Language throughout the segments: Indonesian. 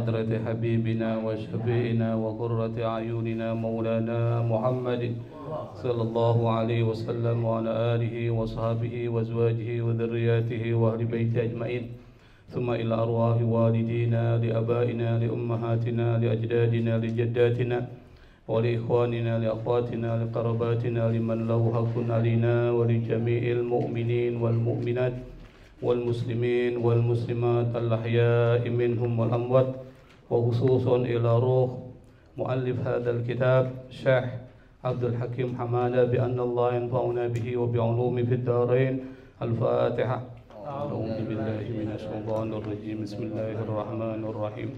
حضرة حبيبنا وشفيعنا وقرة أعيننا مولانا محمد صلى الله عليه وسلم وعلى آله وصحبه وأزواجه وذرياته وأهل بيته أجمعين ثم إلى أرواح والدينا لآبائنا لأمهاتنا لأجدادنا لجداتنا ولإخواننا لأخواتنا لقرباتنا لمن له حق علينا ولجميع المؤمنين والمؤمنات والمسلمين والمسلمات الأحياء منهم والأموات وخصوصا إلى روح مؤلف هذا الكتاب الشيخ عبد الحكيم حمادة بأن الله ينفعنا به وبعلومه في الدارين. الفاتحة. أعوذ بالله من الشيطان الرجيم. بسم الله الرحمن الرحيم.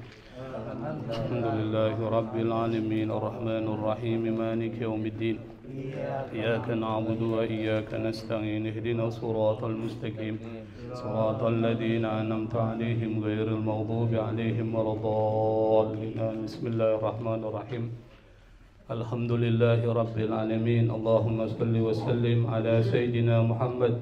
الحمد لله رب العالمين الرحمن الرحيم مالك يوم الدين إياك نعبد وإياك نستعين اهدنا الصراط المستقيم صراط الذين أنعمت عليهم غير المغضوب عليهم ولا الضالين. بسم الله الرحمن الرحيم. الحمد لله رب العالمين اللهم صل وسلم على سيدنا محمد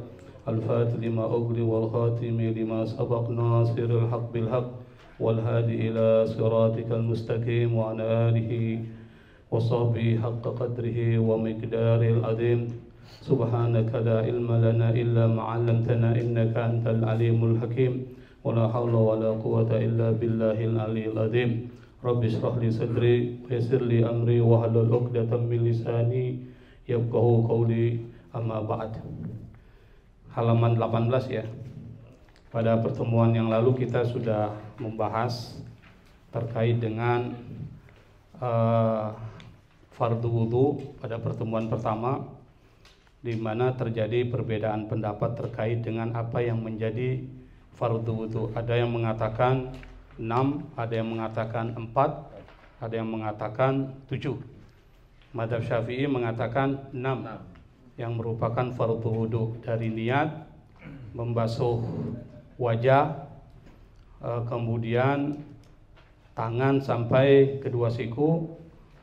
الفاتح لما أغلق والخاتم لما سبق ناصر الحق بالحق والهادي إلى صراطك المستقيم وعلى آله وصحبه حق قدره ومقداره العظيم. سبحانك لا علم لنا إلا ما علمتنا إنك أنت العليم الحكيم ولا حول ولا قوة إلا بالله العلي العظيم. رب اشرح لي صدري ويسر لي أمري واحلل عقدة من لساني يفقهوا قولي. أما بعد. Halaman 18 ya. Pada pertemuan yang lalu kita sudah membahas terkait dengan fardu wudu pada pertemuan pertama, di mana terjadi perbedaan pendapat terkait dengan apa yang menjadi fardu wudu. Ada yang mengatakan 6, ada yang mengatakan 4, ada yang mengatakan 7. Madzhab Syafi'i mengatakan 6 yang merupakan fardu wudu, dari niat, membasuh wajah, kemudian tangan sampai kedua siku,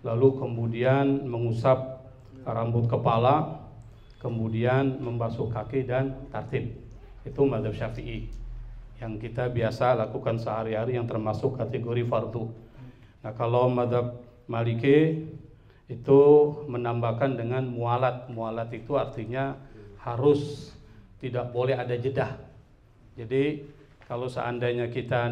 lalu kemudian mengusap rambut kepala, kemudian membasuh kaki dan tartib. Itu madzhab Syafi'i yang kita biasa lakukan sehari-hari, yang termasuk kategori fardu. Nah, kalau madzhab Maliki itu menambahkan dengan mualat. Mualat itu artinya harus, tidak boleh ada jedah. Jadi kalau seandainya kita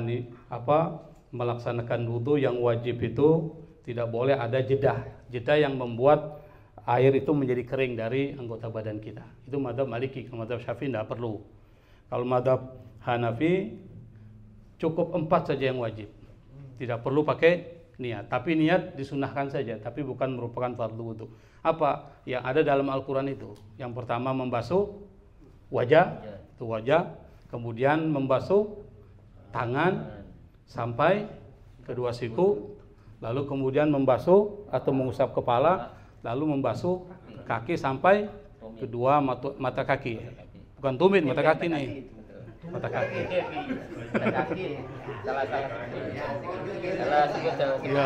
melaksanakan wudu, yang wajib itu tidak boleh ada jedah. Jedah yang membuat air itu menjadi kering dari anggota badan kita. Itu madzhab Maliki. Kalau madzhab Syafi'i tidak perlu. Kalau madzhab Hanafi cukup 4 saja yang wajib. Tidak perlu pakai niat, tapi niat disunahkan saja, tapi bukan merupakan fardu wudu. Apa yang ada dalam Al-Quran itu? Yang pertama membasuh wajah, itu wajah, kemudian membasuh tangan sampai kedua siku, lalu kemudian membasuh atau mengusap kepala, lalu membasuh kaki sampai kedua mata kaki. Bukan tumit, mata kaki nih. Mata kaki. Salah sebut. Iya.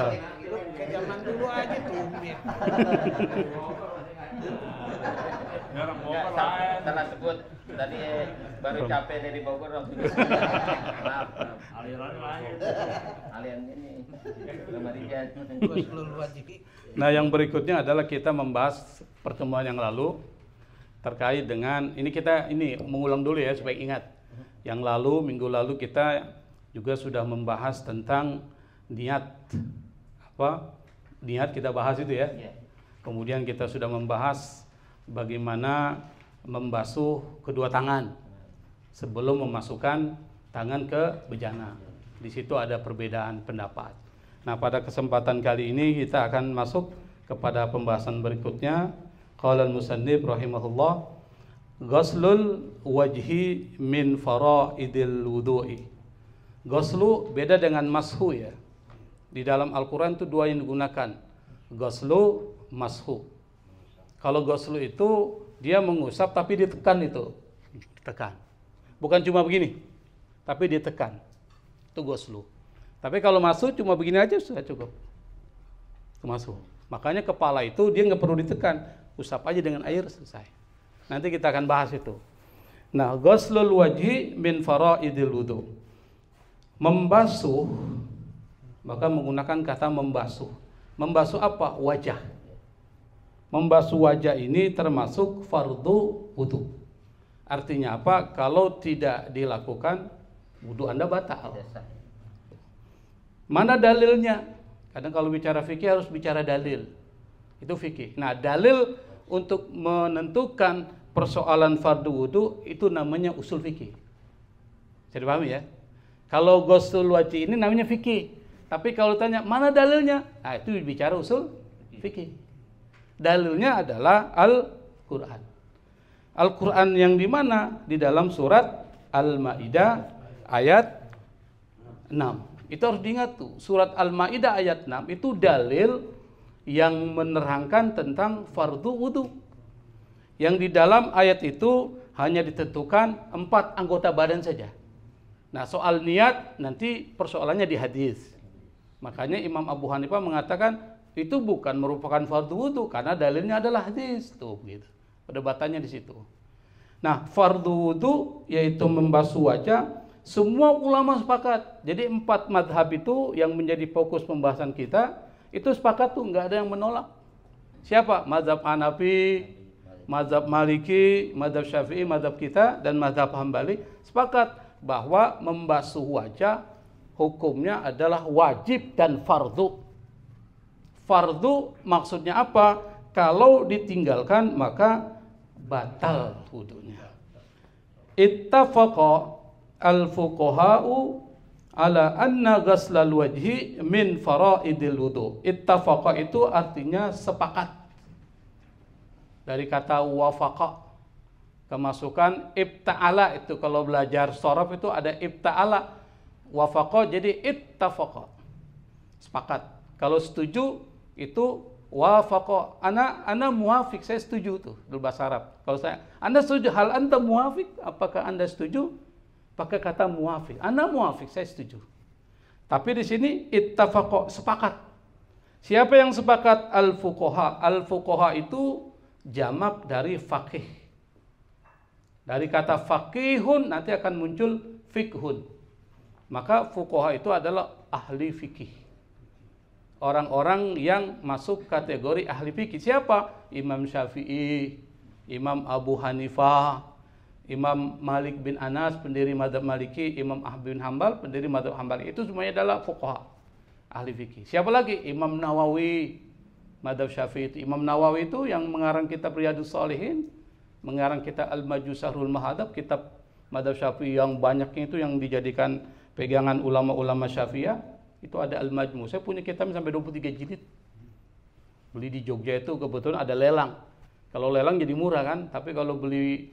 Zaman dulu aja tumit. Salah sebut. Tadi baru capek dari Bogor langsung. Maaf. Aliran ini. Nah, yang berikutnya adalah kita membahas pertemuan yang lalu terkait dengan ini mengulang dulu ya supaya ingat. Yang lalu, minggu lalu kita juga sudah membahas tentang niat. Niat kita bahas itu ya. Kemudian kita sudah membahas bagaimana membasuh kedua tangan sebelum memasukkan tangan ke bejana. Di situ ada perbedaan pendapat. Nah, pada kesempatan kali ini kita akan masuk kepada pembahasan berikutnya. Qala al-musannif rahimahullah, ghuslul wajhi min faraidil wudu'i. Ghuslu beda dengan mashu ya. Di dalam Al-Quran itu 2 yang digunakan, ghuslu, mashu. Kalau ghuslu itu dia mengusap tapi ditekan itu. Ditekan. Bukan cuma begini, tapi ditekan. Itu ghuslu. Tapi kalau mashu cuma begini aja sudah cukup. Itu mashu. Makanya kepala itu dia nggak perlu ditekan, usap aja dengan air selesai. Nanti kita akan bahas itu. Nah, ghuslul wajhi min faraidil wudu. Membasuh maka menggunakan kata membasuh. Membasuh apa? Wajah. Membasuh wajah ini termasuk fardu wudu. Artinya apa? Kalau tidak dilakukan, wudu Anda batal. Mana dalilnya? Kadang kalau bicara fikih harus bicara dalil. Itu fikih. Nah, dalil untuk menentukan persoalan fardu wudu itu namanya usul fikih. Bisa dipahami ya? Kalau ghusl wajih ini namanya fikih. Tapi kalau tanya mana dalilnya? Nah, itu bicara usul fikih. Dalilnya adalah Al-Qur'an. Al-Qur'an yang di mana? Di dalam surat Al-Maidah ayat 6. Itu harus diingat tuh. Surat Al-Maidah ayat 6 itu dalil yang menerangkan tentang fardu wudu. Yang di dalam ayat itu hanya ditentukan 4 anggota badan saja. Nah, soal niat nanti persoalannya di hadis. Makanya Imam Abu Hanifah mengatakan itu bukan merupakan fardu wudu karena dalilnya adalah hadis tuh gitu. Perdebatannya di situ. Nah, fardu wudu yaitu membasuh wajah, semua ulama sepakat. Jadi 4 madhab itu yang menjadi fokus pembahasan kita itu sepakat tuh, nggak ada yang menolak. Siapa? Mazhab Hanafi, mazhab Maliki, mazhab Syafi'i, mazhab kita dan mazhab Hambali sepakat bahwa membasuh wajah hukumnya adalah wajib dan fardu. Fardu maksudnya apa? Kalau ditinggalkan maka batal wudunya. Ittafaqa al-fuqaha'u ala anna ghaslal wajhi min faraidil wudu. Ittafaqa itu artinya sepakat. Dari kata wafaqa. Kemasukan ibta'ala itu kalau belajar shoraf itu ada ibta'ala. Wafaqa jadi ittafaqa. Sepakat. Kalau setuju itu wafaqa. Ana muwafiq, saya setuju tuh dalam bahasa Arab. Kalau saya, Anda setuju, hal anta muwafiq? Apakah Anda setuju? Pakai kata muwafiq. Ana muwafiq, saya setuju. Tapi di sini ittafaqa, sepakat. Siapa yang sepakat? Al-fuqaha. Al-fuqaha itu jamak dari faqih. Dari kata faqihun nanti akan muncul fiqhun. Maka fuqaha itu adalah ahli fikih. Orang-orang yang masuk kategori ahli fikih. Siapa? Imam Syafi'i, Imam Abu Hanifah, Imam Malik bin Anas, pendiri mazhab Maliki, Imam Ahmad bin Hambal, pendiri mazhab Hambali. Itu semuanya adalah fuqaha, ahli fikih. Siapa lagi? Imam Nawawi, mazhab Syafi'i itu. Imam Nawawi itu yang mengarang kitab Riyadhus Shalihin, mengarang kitab Al-Majusarul Mahadab, kitab mazhab Syafi'i yang banyaknya itu yang dijadikan pegangan ulama-ulama Syafi'iyah. Itu ada Al-Majmu. Saya punya kitab sampai 23 jilid. Beli di Jogja itu kebetulan ada lelang. Kalau lelang jadi murah kan, tapi kalau beli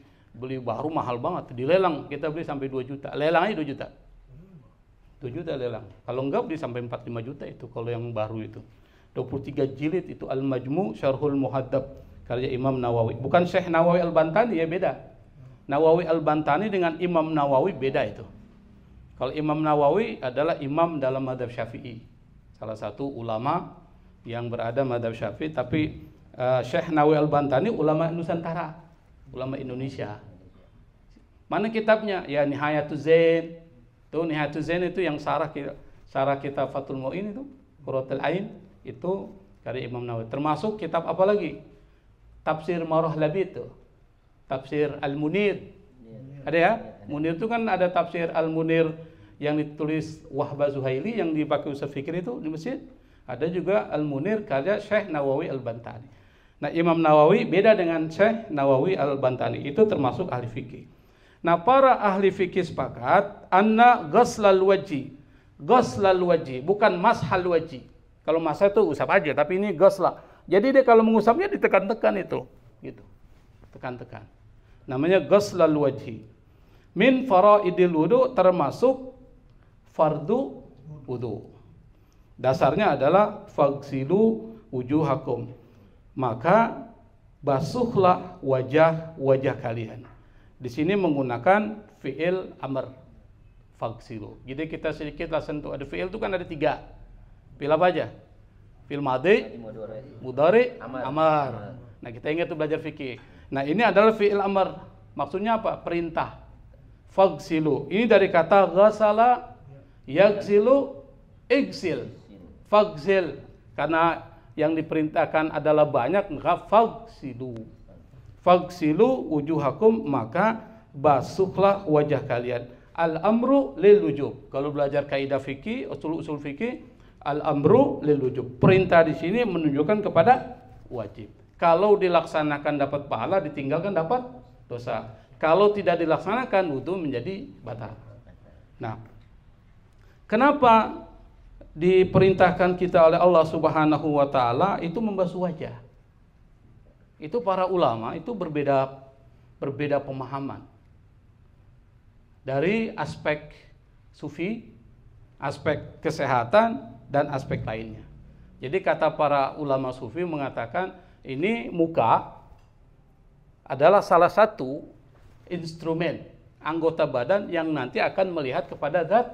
baru mahal banget. Di lelang kita beli sampai 2 juta. Lelangnya 2 juta. 2 juta lelang. Kalau enggak beli sampai 4-5 juta itu kalau yang baru itu. 23 jilid itu Al-Majmu Syarhul Muhaddab karya Imam Nawawi. Bukan Syekh Nawawi Al-Bantani, ya beda. Nawawi Al-Bantani dengan Imam Nawawi beda itu. Kalau Imam Nawawi adalah imam dalam mazhab Syafi'i. Salah satu ulama yang berada mazhab Syafi'i, tapi Syekh Nawawi Al-Bantani ulama Nusantara, ulama Indonesia. Mana kitabnya? Ya Nihayatuz Zain. Tuh Nihayatuz Zain itu yang sarah kitab Fathul Mu'in itu, Qurratul Ain itu karya Imam Nawawi. Termasuk kitab apa lagi? Tafsir Marah Labid itu. Tafsir Al-Munir. Ada ya? Munir itu kan ada tafsir Al-Munir yang ditulis Wahbah Zuhaili yang dipakai Ustaz Fikri itu di masjid. Ada juga Al-Munir karya Syekh Nawawi Al-Bantani. Nah, Imam Nawawi beda dengan Syekh Nawawi Al-Bantani. Itu termasuk ahli fikih. Nah, para ahli fikih sepakat anna ghaslal wajhi. Ghaslal wajhi, bukan mashal wajhi. Kalau masa itu usap aja, tapi ini ghasla. Jadi dia kalau mengusapnya ditekan-tekan itu, gitu. Tekan-tekan. Namanya ghaslal wajhi. Min faraidil wudu, termasuk fardu wudu. Dasarnya adalah fagsilu wujuhakum. Maka basuhlah wajah-wajah kalian. Di sini menggunakan fi'il amr. Fagsilu. Jadi kita sedikit lah sentuh. Ada fi'il itu kan ada 3. Fi'il apa aja? Fi'il madhi, mudhari, amar. Nah, kita ingat tuh belajar fikih. Nah, ini adalah fi'il amr. Maksudnya apa? Perintah. Fagsilu. Ini dari kata ghasala, yaghsilu, igsil. Fagsil, karena yang diperintahkan adalah banyak, maka fagsilu. Fagsilu wujuhakum, maka basuhlah wajah kalian. Al-amru lil wujub. Kalau belajar kaidah fikih, usul fikih, al-amru lil wujub. Perintah di sini menunjukkan kepada wajib. Kalau dilaksanakan dapat pahala, ditinggalkan dapat dosa. Kalau tidak dilaksanakan, wudu menjadi batal. Nah, kenapa diperintahkan kita oleh Allah Subhanahu wa taala itu membasuh wajah? Itu para ulama itu berbeda pemahaman. Dari aspek sufi, aspek kesehatan, dan aspek lainnya. Jadi kata para ulama sufi mengatakan ini muka adalah salah satu instrumen anggota badan yang nanti akan melihat kepada zat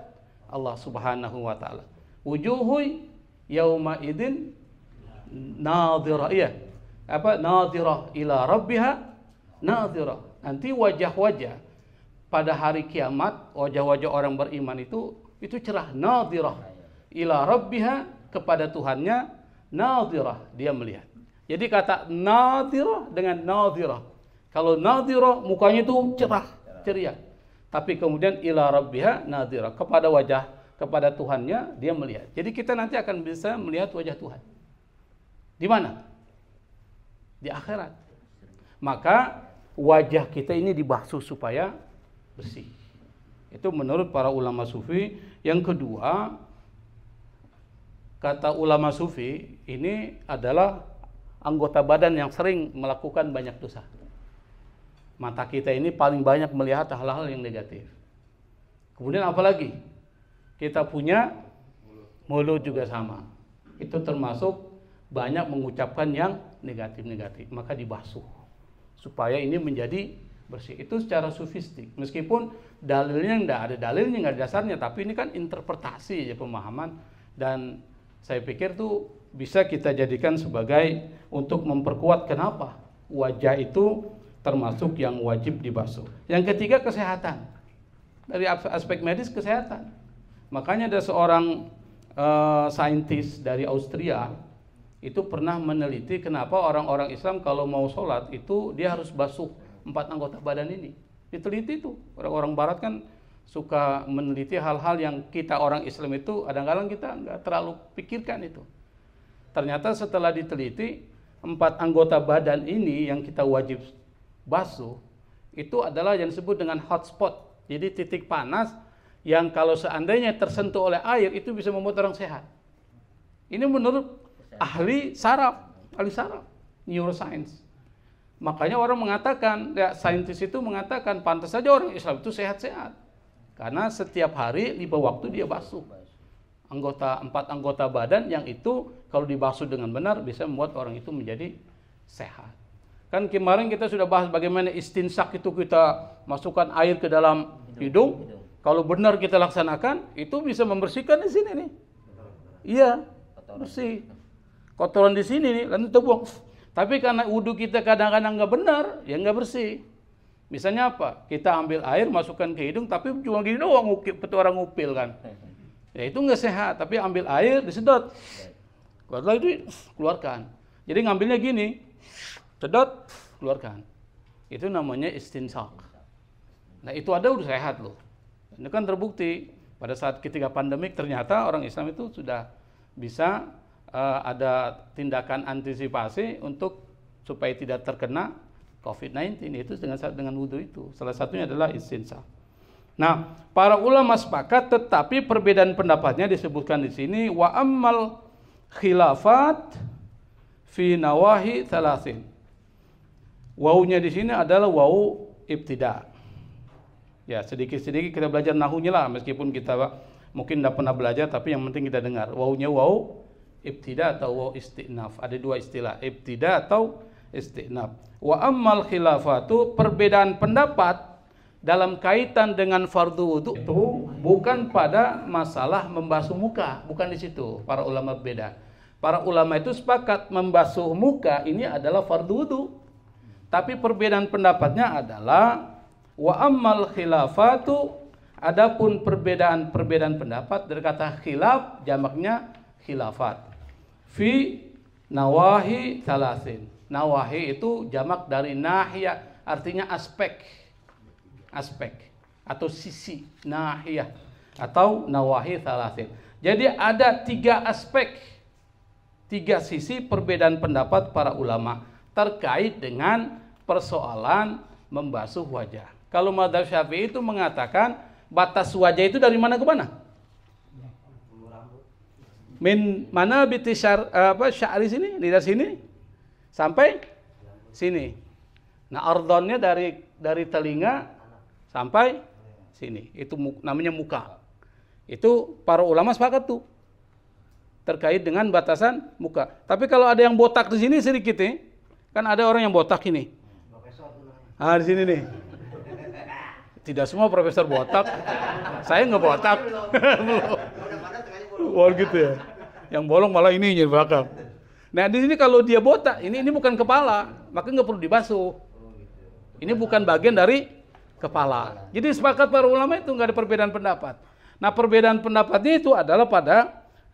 Allah Subhanahu wa taala. Wujuhu yauma idin nadhirah, iya. Nadhirah ila rabbiha nadhirah. Nanti wajah-wajah pada hari kiamat, wajah-wajah orang beriman itu cerah, nadhirah ila rabbiha, kepada Tuhannya nadhirah, dia melihat. Jadi kata nadhirah dengan nadhirah. Kalau nadhirah mukanya itu cerah, ceria. Tapi kemudian ila rabbiha nadhirah, kepada wajah, kepada Tuhannya dia melihat. Jadi kita nanti akan bisa melihat wajah Tuhan. Di mana? Di akhirat. Maka wajah kita ini dibasuh supaya bersih. Itu menurut para ulama sufi. Yang kedua, kata ulama sufi, ini adalah anggota badan yang sering melakukan banyak dosa. Mata kita ini paling banyak melihat hal-hal yang negatif. Kemudian apalagi? Kita punya mulut juga sama. Itu termasuk banyak mengucapkan yang negatif-negatif. Maka dibasuh supaya ini menjadi bersih. Itu secara sufistik. Meskipun dalilnya nggak ada dalilnya, nggak ada dasarnya, tapi ini kan interpretasi ya, pemahaman. Dan saya pikir tuh bisa kita jadikan sebagai untuk memperkuat kenapa wajah itu termasuk yang wajib dibasuh. Yang ketiga, kesehatan. Dari aspek medis, kesehatan. Makanya ada seorang saintis dari Austria itu pernah meneliti kenapa orang-orang Islam kalau mau sholat itu dia harus basuh 4 anggota badan ini. Diteliti itu. Orang-orang Barat kan suka meneliti hal-hal yang kita orang Islam itu kadang-kadang kita nggak terlalu pikirkan itu. Ternyata setelah diteliti 4 anggota badan ini yang kita wajib basuh itu adalah yang disebut dengan hotspot. Jadi titik panas yang kalau seandainya tersentuh oleh air itu bisa membuat orang sehat. Ini menurut ahli saraf, neuroscience. Makanya orang mengatakan, ya, saintis itu mengatakan pantas saja orang Islam itu sehat-sehat. Karena setiap hari 5 waktu dia basuh. 4 anggota badan yang itu kalau dibasuh dengan benar bisa membuat orang itu menjadi sehat. Kan kemarin kita sudah bahas bagaimana istinsak itu kita masukkan air ke dalam hidung. Kalau benar kita laksanakan, itu bisa membersihkan di sini nih. Iya, bersih. Kotoran di sini nih, lalu kita buang. Tapi karena wudhu kita kadang-kadang nggak benar, ya nggak bersih. Misalnya apa? Kita ambil air, masukkan ke hidung, tapi cuma gini doang, orang ngupil kan. Ya itu nggak sehat. Tapi ambil air, disedot. Setelah itu keluarkan. Jadi ngambilnya gini, sedot, keluarkan. Itu namanya istinsak. Nah itu ada udah sehat loh. Ini kan terbukti pada saat ketika pandemik ternyata orang Islam itu sudah bisa ada tindakan antisipasi untuk supaya tidak terkena COVID-19 itu dengan wudhu itu. Salah satunya adalah istinsak. Nah, para ulama sepakat, tetapi perbedaan pendapatnya disebutkan di sini wa ammal khilafat fi nawahi thalathin. Wawunya di sini adalah wawu ibtida. Ya, sedikit-sedikit kita belajar nahunya lah, meskipun kita mungkin tidak pernah belajar, tapi yang penting kita dengar. Wawunya wawu ibtida atau wawu istinaf. Ada 2 istilah, ibtida atau istinaf. Wa ammal khilafatu, perbedaan pendapat dalam kaitan dengan fardu wudu itu bukan pada masalah membasuh muka, bukan di situ. Para ulama berbeda. Para ulama itu sepakat membasuh muka ini adalah fardu wudu. Tapi perbedaan pendapatnya adalah wa ammal khilafatu, adapun perbedaan pendapat dari kata khilaf jamaknya khilafat. Fi nawahi thalathin. Nawahi itu jamak dari nahiyah, artinya aspek. Aspek atau sisi, nahiyah atau nawahi thalathin. Jadi ada 3 aspek, 3 sisi perbedaan pendapat para ulama terkait dengan persoalan membasuh wajah. Kalau mazhab Syafi'i itu mengatakan batas wajah itu dari mana ke mana? Min mana biti sya'ri sini, lidah sini sampai sini. Nah, ardonnya dari telinga sampai sini. Itu namanya muka. Itu para ulama sepakat tuh terkait dengan batasan muka. Tapi kalau ada yang botak di sini sedikit nih, kan ada orang yang botak ini. Di sini nih. Tidak semua profesor botak. Saya nggak botak. Wah gitu ya. Yang bolong malah ini di belakang. Nah di sini kalau dia botak, ini bukan kepala, maka nggak perlu dibasuh. Ini bukan bagian dari kepala. Jadi sepakat para ulama itu nggak ada perbedaan pendapat. Nah perbedaan pendapatnya itu adalah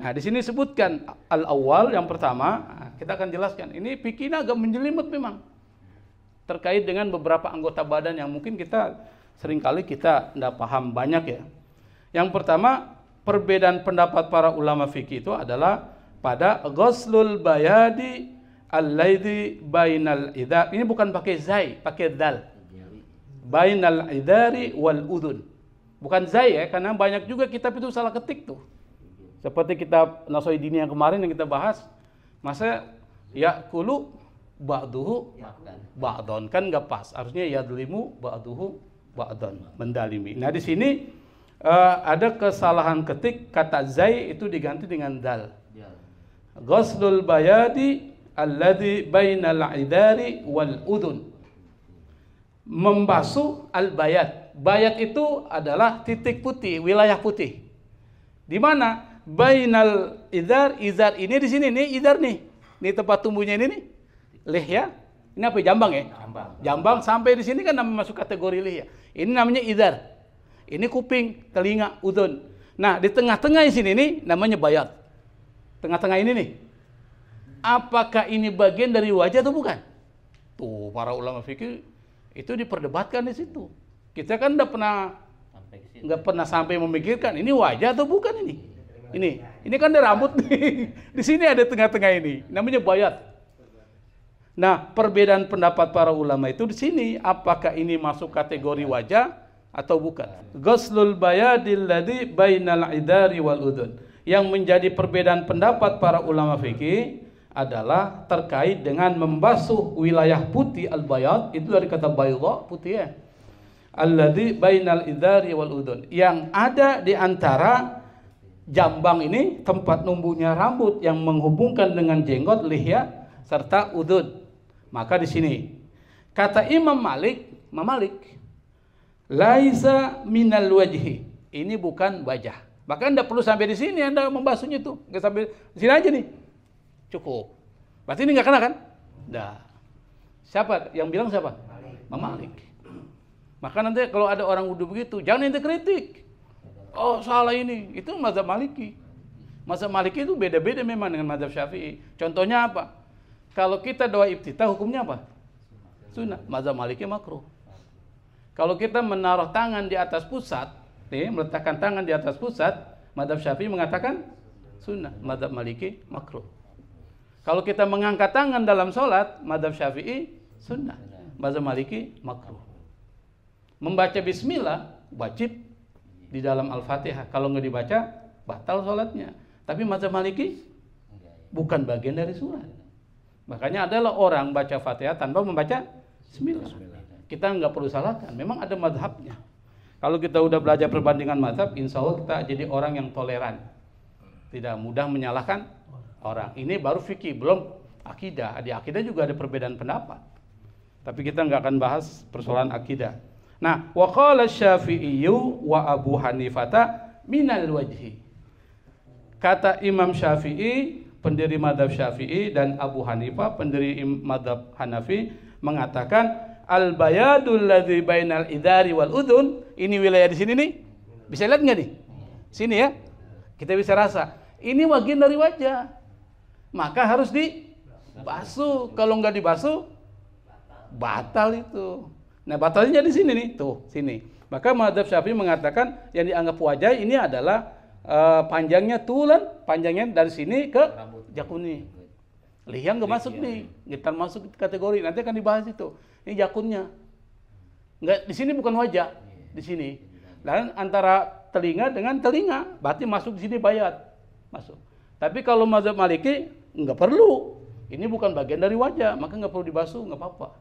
nah di sini sebutkan al-awwal yang pertama. Kita akan jelaskan. Ini fikihnya agak menjelimet memang terkait dengan beberapa anggota badan yang mungkin kita seringkali kita tidak paham banyak ya. Yang pertama, perbedaan pendapat para ulama fikih itu adalah pada ghuslul bayadi alladzi bainal idhar. Ini bukan pakai zai, pakai dal. Bainal idhari wal udhun. Bukan zai ya, karena banyak juga kitab itu salah ketik tuh. Seperti kitab Nasoidini yang kemarin yang kita bahas, masa ya'kulu ba'duhu ba'don, kan nggak pas. Harusnya yadlimu ba'duhu ba'don, mendalimi. Nah di sini ada kesalahan ketik, kata zai itu diganti dengan dal. Ghuslul bayadi alladzi bainal idari wal udun. Membasuh al-bayat. Bayat itu adalah titik putih, wilayah putih. Di mana? Bainal idar, izar ini di sini nih, idar nih. Ini tempat tumbuhnya ini nih. Lihya. Ini apa? Jambang ya? Jambang sampai di sini kan masuk kategori lihya. Ini namanya idar. Ini kuping, telinga, udun. Nah, di tengah-tengah di sini nih namanya bayat. Tengah-tengah ini nih. Apakah ini bagian dari wajah atau bukan? Tuh, para ulama fikih itu diperdebatkan di situ. Kita kan nggak pernah sampai memikirkan ini wajah atau bukan ini. Ini kan ada rambut nih. Di sini ada tengah-tengah ini, namanya bayat. Nah, perbedaan pendapat para ulama itu di sini, apakah ini masuk kategori wajah atau bukan? Ghuslul bayadil ladzi bainal idari wal udun. Yang menjadi perbedaan pendapat para ulama fikih adalah terkait dengan membasuh wilayah putih al-bayad, itu dari kata bayda, putih ya. Alladzi bainal idari wal udun. Yang ada di antara jambang ini, tempat numbuhnya rambut yang menghubungkan dengan jenggot, lihya, serta udud. Maka di sini kata Imam Malik, laisa minal wajhi. Ini bukan wajah. Maka Anda perlu sampai di sini Anda membasuhnya tuh. Enggak sampai di sini aja nih. Cukup. Berarti ini enggak kena kan? Dah. Siapa yang bilang siapa? Imam Malik. Maka nanti kalau ada orang wudu begitu, jangan ente kritik. Oh salah ini, itu mazhab Maliki. Mazhab Maliki itu beda-beda memang dengan mazhab Syafi'i. Contohnya apa? Kalau kita doa iftitah hukumnya apa? Sunnah. Mazhab Maliki makruh. Kalau kita menaruh tangan di atas pusat, meletakkan tangan di atas pusat, mazhab Syafi'i mengatakan sunnah. Mazhab Maliki makruh. Kalau kita mengangkat tangan dalam sholat, mazhab Syafi'i sunnah. Mazhab Maliki makruh. Membaca bismillah wajib di dalam Al-Fatihah. Kalau nggak dibaca, batal sholatnya. Tapi mazhab Maliki bukan bagian dari surat. Makanya adalah orang baca Fatihah tanpa membaca bismillah. Kita nggak perlu salahkan. Memang ada mazhabnya. Kalau kita udah belajar perbandingan mazhab, insya Allah kita jadi orang yang toleran. Tidak mudah menyalahkan orang. Ini baru fikih, belum akidah. Di akidah juga ada perbedaan pendapat. Tapi kita nggak akan bahas persoalan akidah. Nah, wa qala Syafi'iyyu wa Abu Hanifata minal wajhi. Kata Imam Syafi'i, pendiri mazhab Syafi'i, dan Abu Hanifah, pendiri mazhab Hanafi, mengatakan al-bayadul ladzi bainal idari wal udhun. Ini wilayah di sini nih. Bisa lihat nggak nih? Sini ya. Kita bisa rasa. ini bagian dari wajah, maka harus dibasuh. Kalau nggak dibasuh, batal itu. Nah, batalnya di sini nih, tuh sini. Maka mazhab Syafi'i mengatakan yang dianggap wajah ini adalah panjangnya tulan, panjangnya dari sini ke jakuni. Lihya nggak masuk nih, kita masuk kategori. Nanti akan dibahas itu. Ini jakunnya. Nggak, di sini bukan wajah, di sini. Dan antara telinga dengan telinga, berarti masuk di sini bayat, masuk. Tapi kalau mazhab Maliki nggak perlu. Ini bukan bagian dari wajah, maka nggak perlu dibasuh, nggak apa-apa.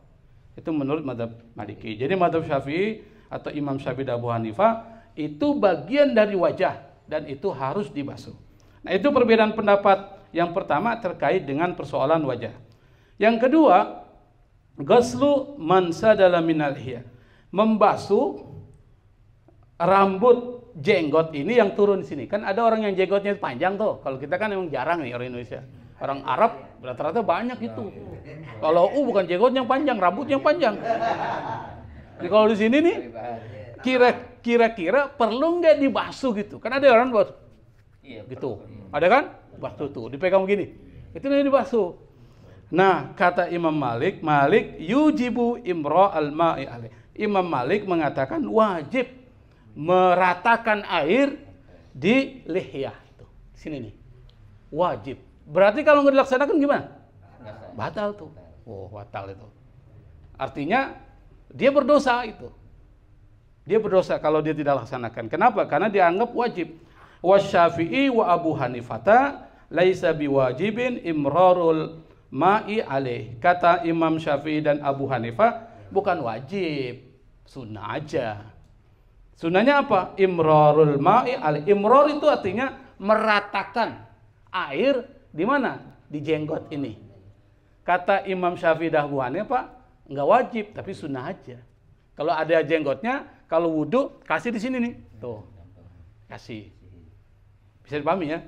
Itu menurut mazhab Maliki. Jadi mazhab Syafi'i atau Imam Syafi'i dan Abu Hanifah itu bagian dari wajah dan itu harus dibasuh. Nah, itu perbedaan pendapat yang pertama terkait dengan persoalan wajah. Yang kedua, ghuslu man sadala minal lihya. Membasuh rambut jenggot ini yang turun di sini. Kan ada orang yang jenggotnya panjang tuh. Kalau kita kan emang jarang nih orang Indonesia. Orang Arab rata-rata banyak itu. Kalau bukan jenggot yang panjang, rambut yang panjang. Jadi kalau di sini nih, kira-kira perlu nggak dibasuh gitu? Kan ada orang buat gitu. Ada kan? Basuh tuh, dipegang begini. Itu yang dibasuh. Nah, kata Imam Malik yujibu imra al-ma'i alaih. Imam Malik mengatakan wajib meratakan air di lihya itu. Sini nih. Wajib. Berarti kalau nggak dilaksanakan gimana? Batal tuh. Oh, batal itu. Artinya dia berdosa itu. Dia berdosa kalau dia tidak laksanakan. Kenapa? Karena dianggap wajib. Wasyafi'i wa Abu Hanifata laisa biwajibin imrarul ma'i alaih. Kata Imam Syafi'i dan Abu Hanifah bukan wajib, sunnah aja. Sunnahnya apa? Imrarul ma'i alaih. Imrar itu artinya meratakan air di mana? Di jenggot ini. Kata Imam Syafi'i dan Abu Hanifah nggak wajib, tapi sunnah aja. Kalau ada jenggotnya, kalau wudhu kasih di sini nih, tuh kasih. Bisa dipahami ya?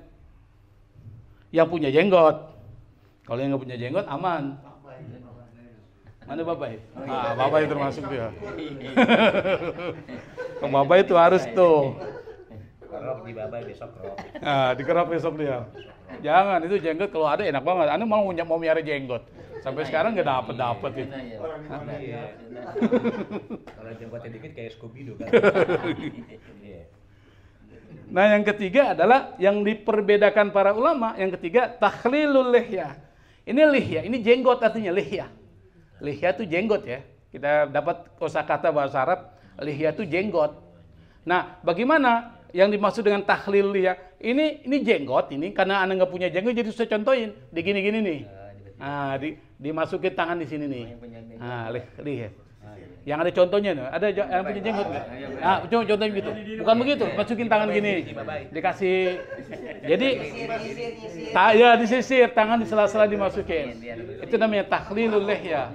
Yang punya jenggot. Kalau yang nggak punya jenggot aman. Mana Bapak? Ah, Bapak itu termasuk dia. Kalau Bapak itu harus tuh. Kerok di Bapak besok kerok. Nah, dikerap besok dia. Jangan, itu jenggot kalau ada enak banget. Anda mau miara jenggot. Sampai sekarang nggak dapet itu. Kalau jenggotnya dikit kayak Scooby-Doo kan. Nah, yang ketiga adalah yang diperbedakan para ulama. Yang ketiga, takhlilul lihya. Ini lihya, ini jenggot artinya lihya. Lihya itu jenggot ya. Kita dapat kosakata bahasa Arab, lihya itu jenggot. Nah, bagaimana yang dimaksud dengan takhlil lihya? Ini jenggot ini karena Anda nggak punya jenggot, jadi saya contohin di gini-gini nih. Nah, dimasukin tangan di sini nih. Nah, lihya. Yang ada contohnya nih, ada yang punya jenggot nggak? Nah, contohnya gitu. Bukan begitu, masukin tangan gini, dikasih. Jadi, ya disisir, tangan di sela-sela dimasukin. Itu namanya takhlilul lihya.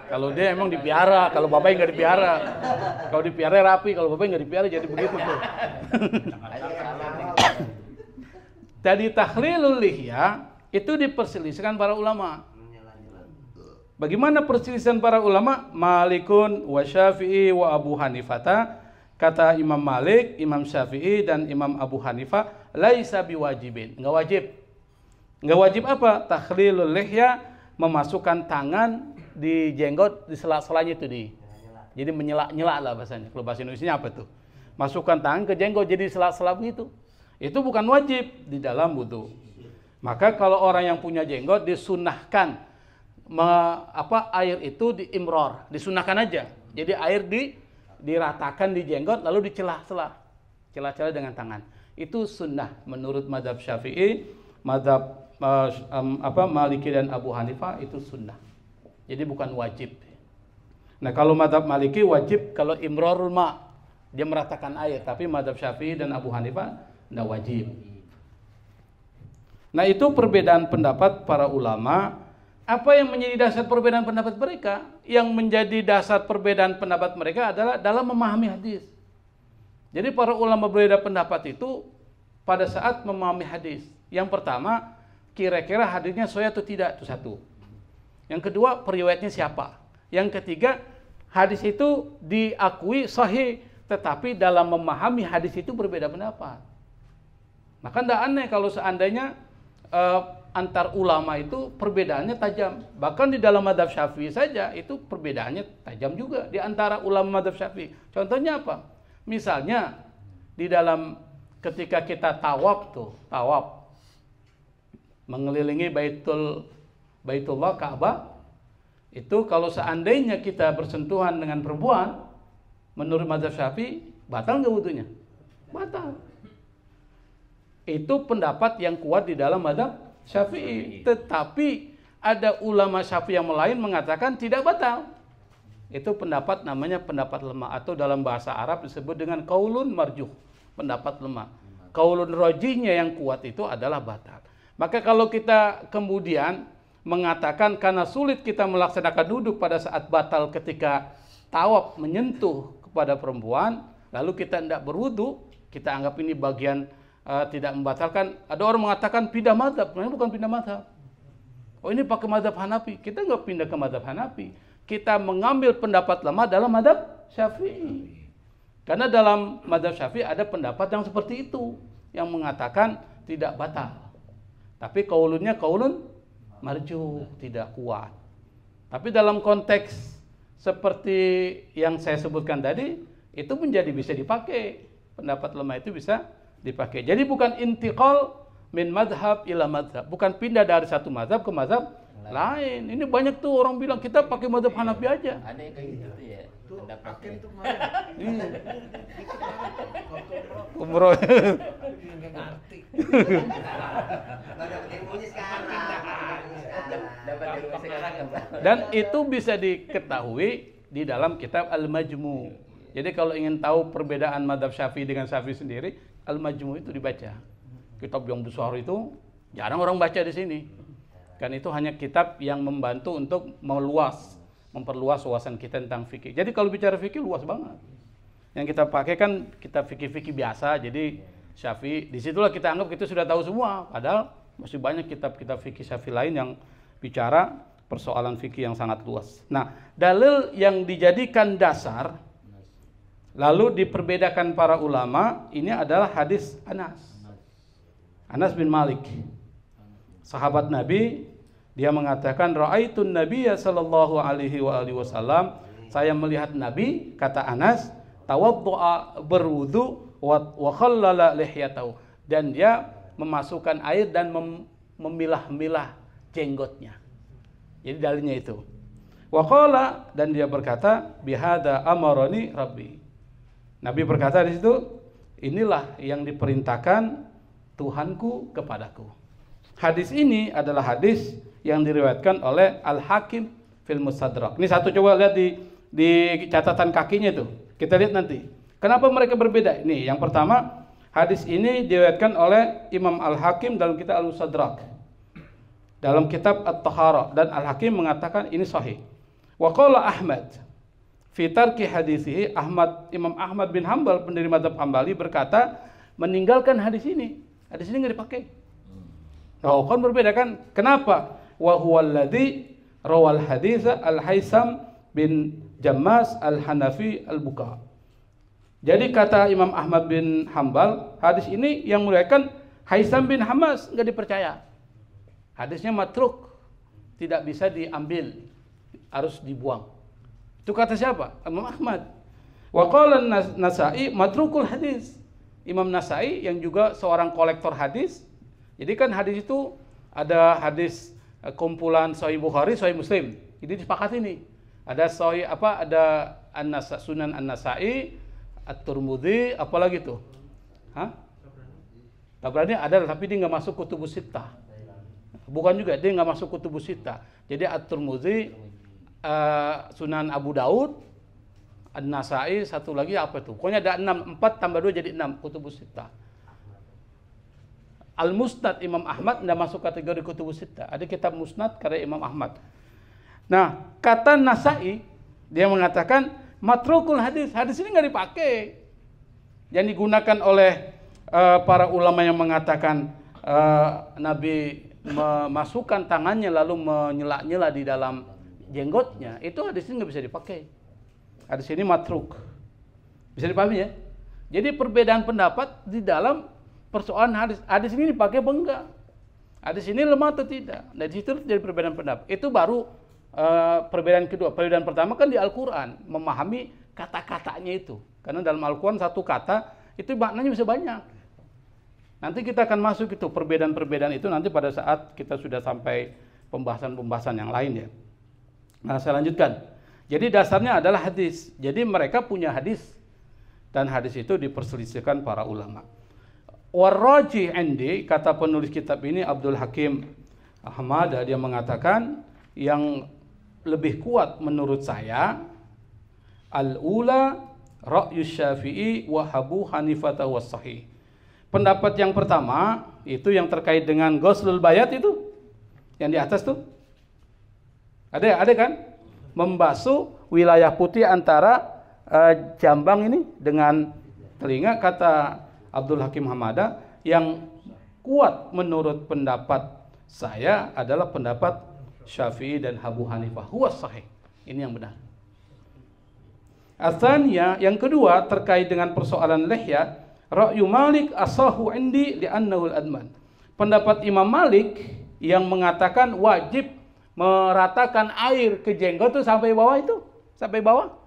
Kalau dia emang dipiara, kalau Bapak nggak dipiara. Kalau dipiara rapi, kalau Bapak nggak dipiara jadi begitu tuh. Tadi takhlilul lihya itu diperselisihkan para ulama. Bagaimana perselisihan para ulama? Malikun wa Syafi'i wa Abu Hanifata. Kata Imam Malik, Imam Syafi'i dan Imam Abu Hanifah, laisa biwajibin. Enggak wajib. Enggak wajib apa? Takhlilul lihya, memasukkan tangan di jenggot di sela-selanya itu di. Jadi menyela-nyela lah bahasanya. Kalau bahasa Indonesianya apa tuh? Masukkan tangan ke jenggot jadi sela-sela begitu. Itu bukan wajib di dalam wudu. Maka kalau orang yang punya jenggot disunahkan air itu diimror, disunahkan aja. Jadi air diratakan di jenggot lalu dicelah-celah dengan tangan. Itu sunnah menurut mazhab Syafi'i, mazhab Maliki dan Abu Hanifah itu sunnah. Jadi bukan wajib. Nah, kalau mazhab Maliki wajib kalau imrarul ma, dia meratakan air, tapi mazhab Syafi'i dan Abu Hanifah tidak wajib. Nah, itu perbedaan pendapat para ulama. Apa yang menjadi dasar perbedaan pendapat mereka? Yang menjadi dasar perbedaan pendapat mereka adalah dalam memahami hadis. Jadi para ulama berbeda pendapat itu pada saat memahami hadis. Yang pertama, kira-kira hadisnya sahih atau tidak, itu satu. Yang kedua, periwayatnya siapa? Yang ketiga, hadis itu diakui sahih, tetapi dalam memahami hadis itu berbeda pendapat. Maka tidak aneh kalau seandainya antar ulama itu perbedaannya tajam. Bahkan di dalam mazhab Syafi'i saja itu perbedaannya tajam juga di antara ulama mazhab Syafi'i. Contohnya apa? Misalnya di dalam ketika kita tawaf mengelilingi Baitullah Ka'bah, itu kalau seandainya kita bersentuhan dengan perempuan, menurut mazhab Syafi'i batal nggak wudunya? Batal. Itu pendapat yang kuat di dalam mazhab Syafi'i. Tetapi ada ulama Syafi'i yang lain mengatakan tidak batal. Itu pendapat namanya pendapat lemah, atau dalam bahasa Arab disebut dengan qaulun marjuh, pendapat lemah. Qaulun rajihnya yang kuat itu adalah batal. Maka kalau kita kemudian mengatakan karena sulit kita melaksanakan duduk pada saat batal ketika tawaf menyentuh kepada perempuan, lalu kita tidak berwudu, kita anggap ini bagian tidak membatalkan. Ada orang mengatakan pindah mazhab, sebenarnya bukan pindah mazhab. Oh ini pakai mazhab Hanafi, kita nggak pindah ke mazhab Hanafi. Kita mengambil pendapat lemah dalam mazhab Syafi'i. Karena dalam mazhab Syafi'i ada pendapat yang seperti itu, yang mengatakan tidak batal. Tapi qaulunnya qaulun marjuh, tidak kuat. Tapi dalam konteks seperti yang saya sebutkan tadi, itu menjadi bisa dipakai. Pendapat lemah itu bisa dipakai. Jadi bukan intiqal min madhab ila madhab, bukan pindah dari satu mazhab ke mazhab lain. Ini banyak tuh orang bilang kita pakai mazhab Hanafi aja. Ada yang kayak gitu ya. Pendapatnya. Umroh. Dan itu bisa diketahui di dalam kitab Al-Majmu'. Jadi kalau ingin tahu perbedaan mazhab Syafi'i dengan Syafi'i sendiri, Al-Majmu' itu dibaca. Kitab yang besar itu jarang orang baca di sini. Kan itu hanya kitab yang membantu untuk memperluas wawasan kita tentang fikih. Jadi kalau bicara fikih luas banget. Yang kita pakai kan kitab fikih-fikih biasa. Jadi Syafi'i, disitulah kita anggap kita sudah tahu semua. Padahal masih banyak kitab-kitab fikih Syafi'i lain yang bicara persoalan fikih yang sangat luas. Nah, dalil yang dijadikan dasar lalu diperbedakan para ulama ini adalah hadis Anas bin Malik, sahabat Nabi. Dia mengatakan ra'aitun nabiyya sallallahu alaihi wasallam, saya melihat Nabi, kata Anas, tawaddu'a, berwudu, wa khallala lihyatahu, dan dia memasukkan air dan memilah-milah jenggotnya. Jadi dalilnya itu. Wa qala, dan dia berkata bihada amarani rabbi. Nabi berkata di situ, inilah yang diperintahkan Tuhanku kepadaku. Hadis ini adalah hadis yang diriwayatkan oleh Al-Hakim fil Mustadrak. Ini satu, coba lihat di catatan kakinya itu. Kita lihat nanti. Kenapa mereka berbeda? Ini yang pertama, hadis ini diriwayatkan oleh Imam Al-Hakim dalam kitab Al-Mustadrak, dalam kitab At-Tahara, dan Al-Hakim mengatakan ini sahih. Wa qala Ahmad fi tarki hadisihi, Imam Ahmad bin Hanbal, pendiri mazhab Hambali, berkata meninggalkan hadis ini. Hadis ini nggak dipakai. Oh, kan berbeda kan? Kenapa? Wa huwa alladhi rawal haditsa Al-Haisam bin Jammas Al-Hanafi Al-Buka. Jadi kata Imam Ahmad bin Hanbal, hadis ini yang meriwayatkan Haisam bin Hamas, nggak dipercaya. Hadisnya matruk, tidak bisa diambil, harus dibuang. Itu kata siapa? Imam Ahmad. Wa qala Nasa'i matrukul hadis. Imam Nasa'i yang juga seorang kolektor hadis. Jadi kan hadis itu ada hadis kumpulan Sahih Bukhari, Sahih Muslim. Jadi disepakati ini. Ada Sahih apa? Ada Sunan An-Nasa'i, At-Tirmidzi, apalagi tuh? Hah? Tabrani ada, tapi dia nggak masuk kutubus sittah. Bukan juga, dia nggak masuk kutubus sittah. Jadi At-Tirmidzi, Sunan Abu Daud, An-Nasa'i, satu lagi apa tuh? Pokoknya ada 6, 4 tambah 2 jadi 6 kutubus sittah. Al-Musnad Imam Ahmad tidak masuk kategori kutubus sittah. Ada kitab Musnad karya Imam Ahmad. Nah, kata Nasa'i, dia mengatakan matrukul hadis. Hadis ini nggak dipakai. Yang digunakan oleh para ulama yang mengatakan Nabi memasukkan tangannya lalu menyela-nyela di dalam jenggotnya, itu hadis ini nggak bisa dipakai. hadis ini matruk. Bisa dipahami ya? Jadi perbedaan pendapat di dalam persoalan hadis. Hadis ini dipakai apa enggak? Hadis ini lemah atau tidak? Nah, di situ jadi perbedaan pendapat. Itu baru perbedaan kedua. Perbedaan pertama kan di Al-Quran, memahami kata-katanya itu. Karena dalam Al-Quran satu kata itu maknanya bisa banyak. Nanti kita akan masuk itu perbedaan-perbedaan itu nanti pada saat kita sudah sampai pembahasan-pembahasan yang lain ya. Nah, saya lanjutkan. Jadi dasarnya adalah hadis. Jadi mereka punya hadis dan hadis itu diperselisihkan para ulama. Warrajih indi, kata penulis kitab ini Abdul Hakim Ahmad, dia mengatakan yang lebih kuat menurut saya al-ula ra'yus Syafi'i wa Abu Hanifah was sahih. Pendapat yang pertama itu yang terkait dengan ghuslul bayat itu yang di atas tuh. Ada kan? Membasuh wilayah putih antara jambang ini dengan telinga, kata Abdul Hakim Hamada, yang kuat menurut pendapat saya adalah pendapat Syafi'i dan Abu Hanifah huwas sahih. Ini yang benar. Asalnya yang kedua terkait dengan persoalan lihya, ra'yu Malik asahu indi li'annahu al-adman. Pendapat Imam Malik yang mengatakan wajib meratakan air ke jenggot itu sampai bawah itu, sampai bawah.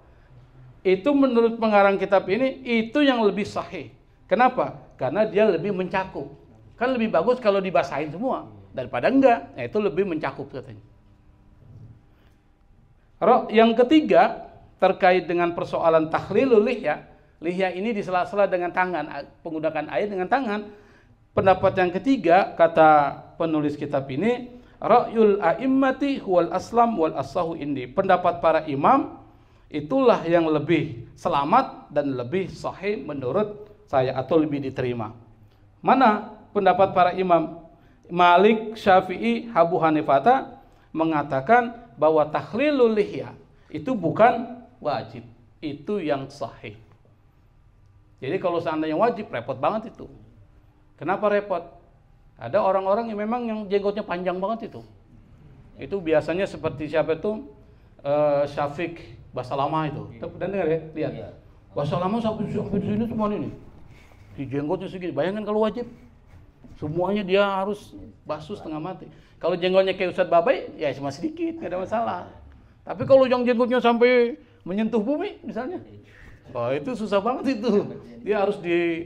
Itu menurut pengarang kitab ini itu yang lebih sahih. Kenapa? Karena dia lebih mencakup. Kan lebih bagus kalau dibasahin semua daripada enggak. Nah, itu lebih mencakup katanya. Yang ketiga terkait dengan persoalan takhlilul lihya. Lihya ini disela-sela dengan tangan, menggunakan air dengan tangan. Pendapat yang ketiga kata penulis kitab ini, ra'yul a'immati huwal aslam wal asahu indi. Pendapat para imam itulah yang lebih selamat dan lebih sahih menurut saya atau lebih diterima. Mana pendapat para imam? Malik, Syafi'i, Abu Hanifah mengatakan bahwa takhlilul lihya itu bukan wajib, itu yang sahih. Jadi kalau seandainya wajib, repot banget itu. Kenapa repot? Ada orang-orang yang memang yang jenggotnya panjang banget itu. Itu biasanya seperti siapa itu? Syafiq Basalamah itu. Dan dengar ya, lihat. Basalamah sampai di sini semua ini. Di jenggotnya segini. Bayangkan kalau wajib, semuanya dia harus basuh setengah mati. Kalau jenggotnya kayak Ustadz Babai, ya cuma sedikit, nggak ada masalah. Tapi kalau yang jenggotnya sampai menyentuh bumi, misalnya, wah itu susah banget itu. Dia harus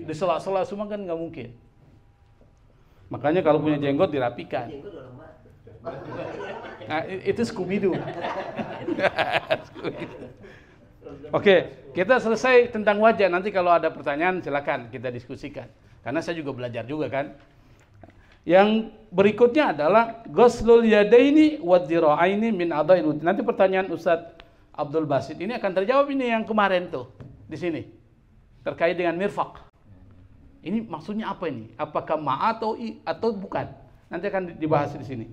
disela-sela semua kan nggak mungkin. Makanya kalau punya jenggot dirapikan. Nah, itu Scooby-Doo. Oke, kita selesai tentang wajah. Nanti kalau ada pertanyaan silakan kita diskusikan. Karena saya juga belajar juga kan. Yang berikutnya adalah ghuslul yadaini wadh-dhira'aini min a'dha'il wudhu. Nanti pertanyaan Ustadz Abdul Basit ini akan terjawab ini yang kemarin tuh di sini terkait dengan mirfaq. Ini maksudnya apa ini? Apakah ma atau bukan? Nanti akan dibahas di sini.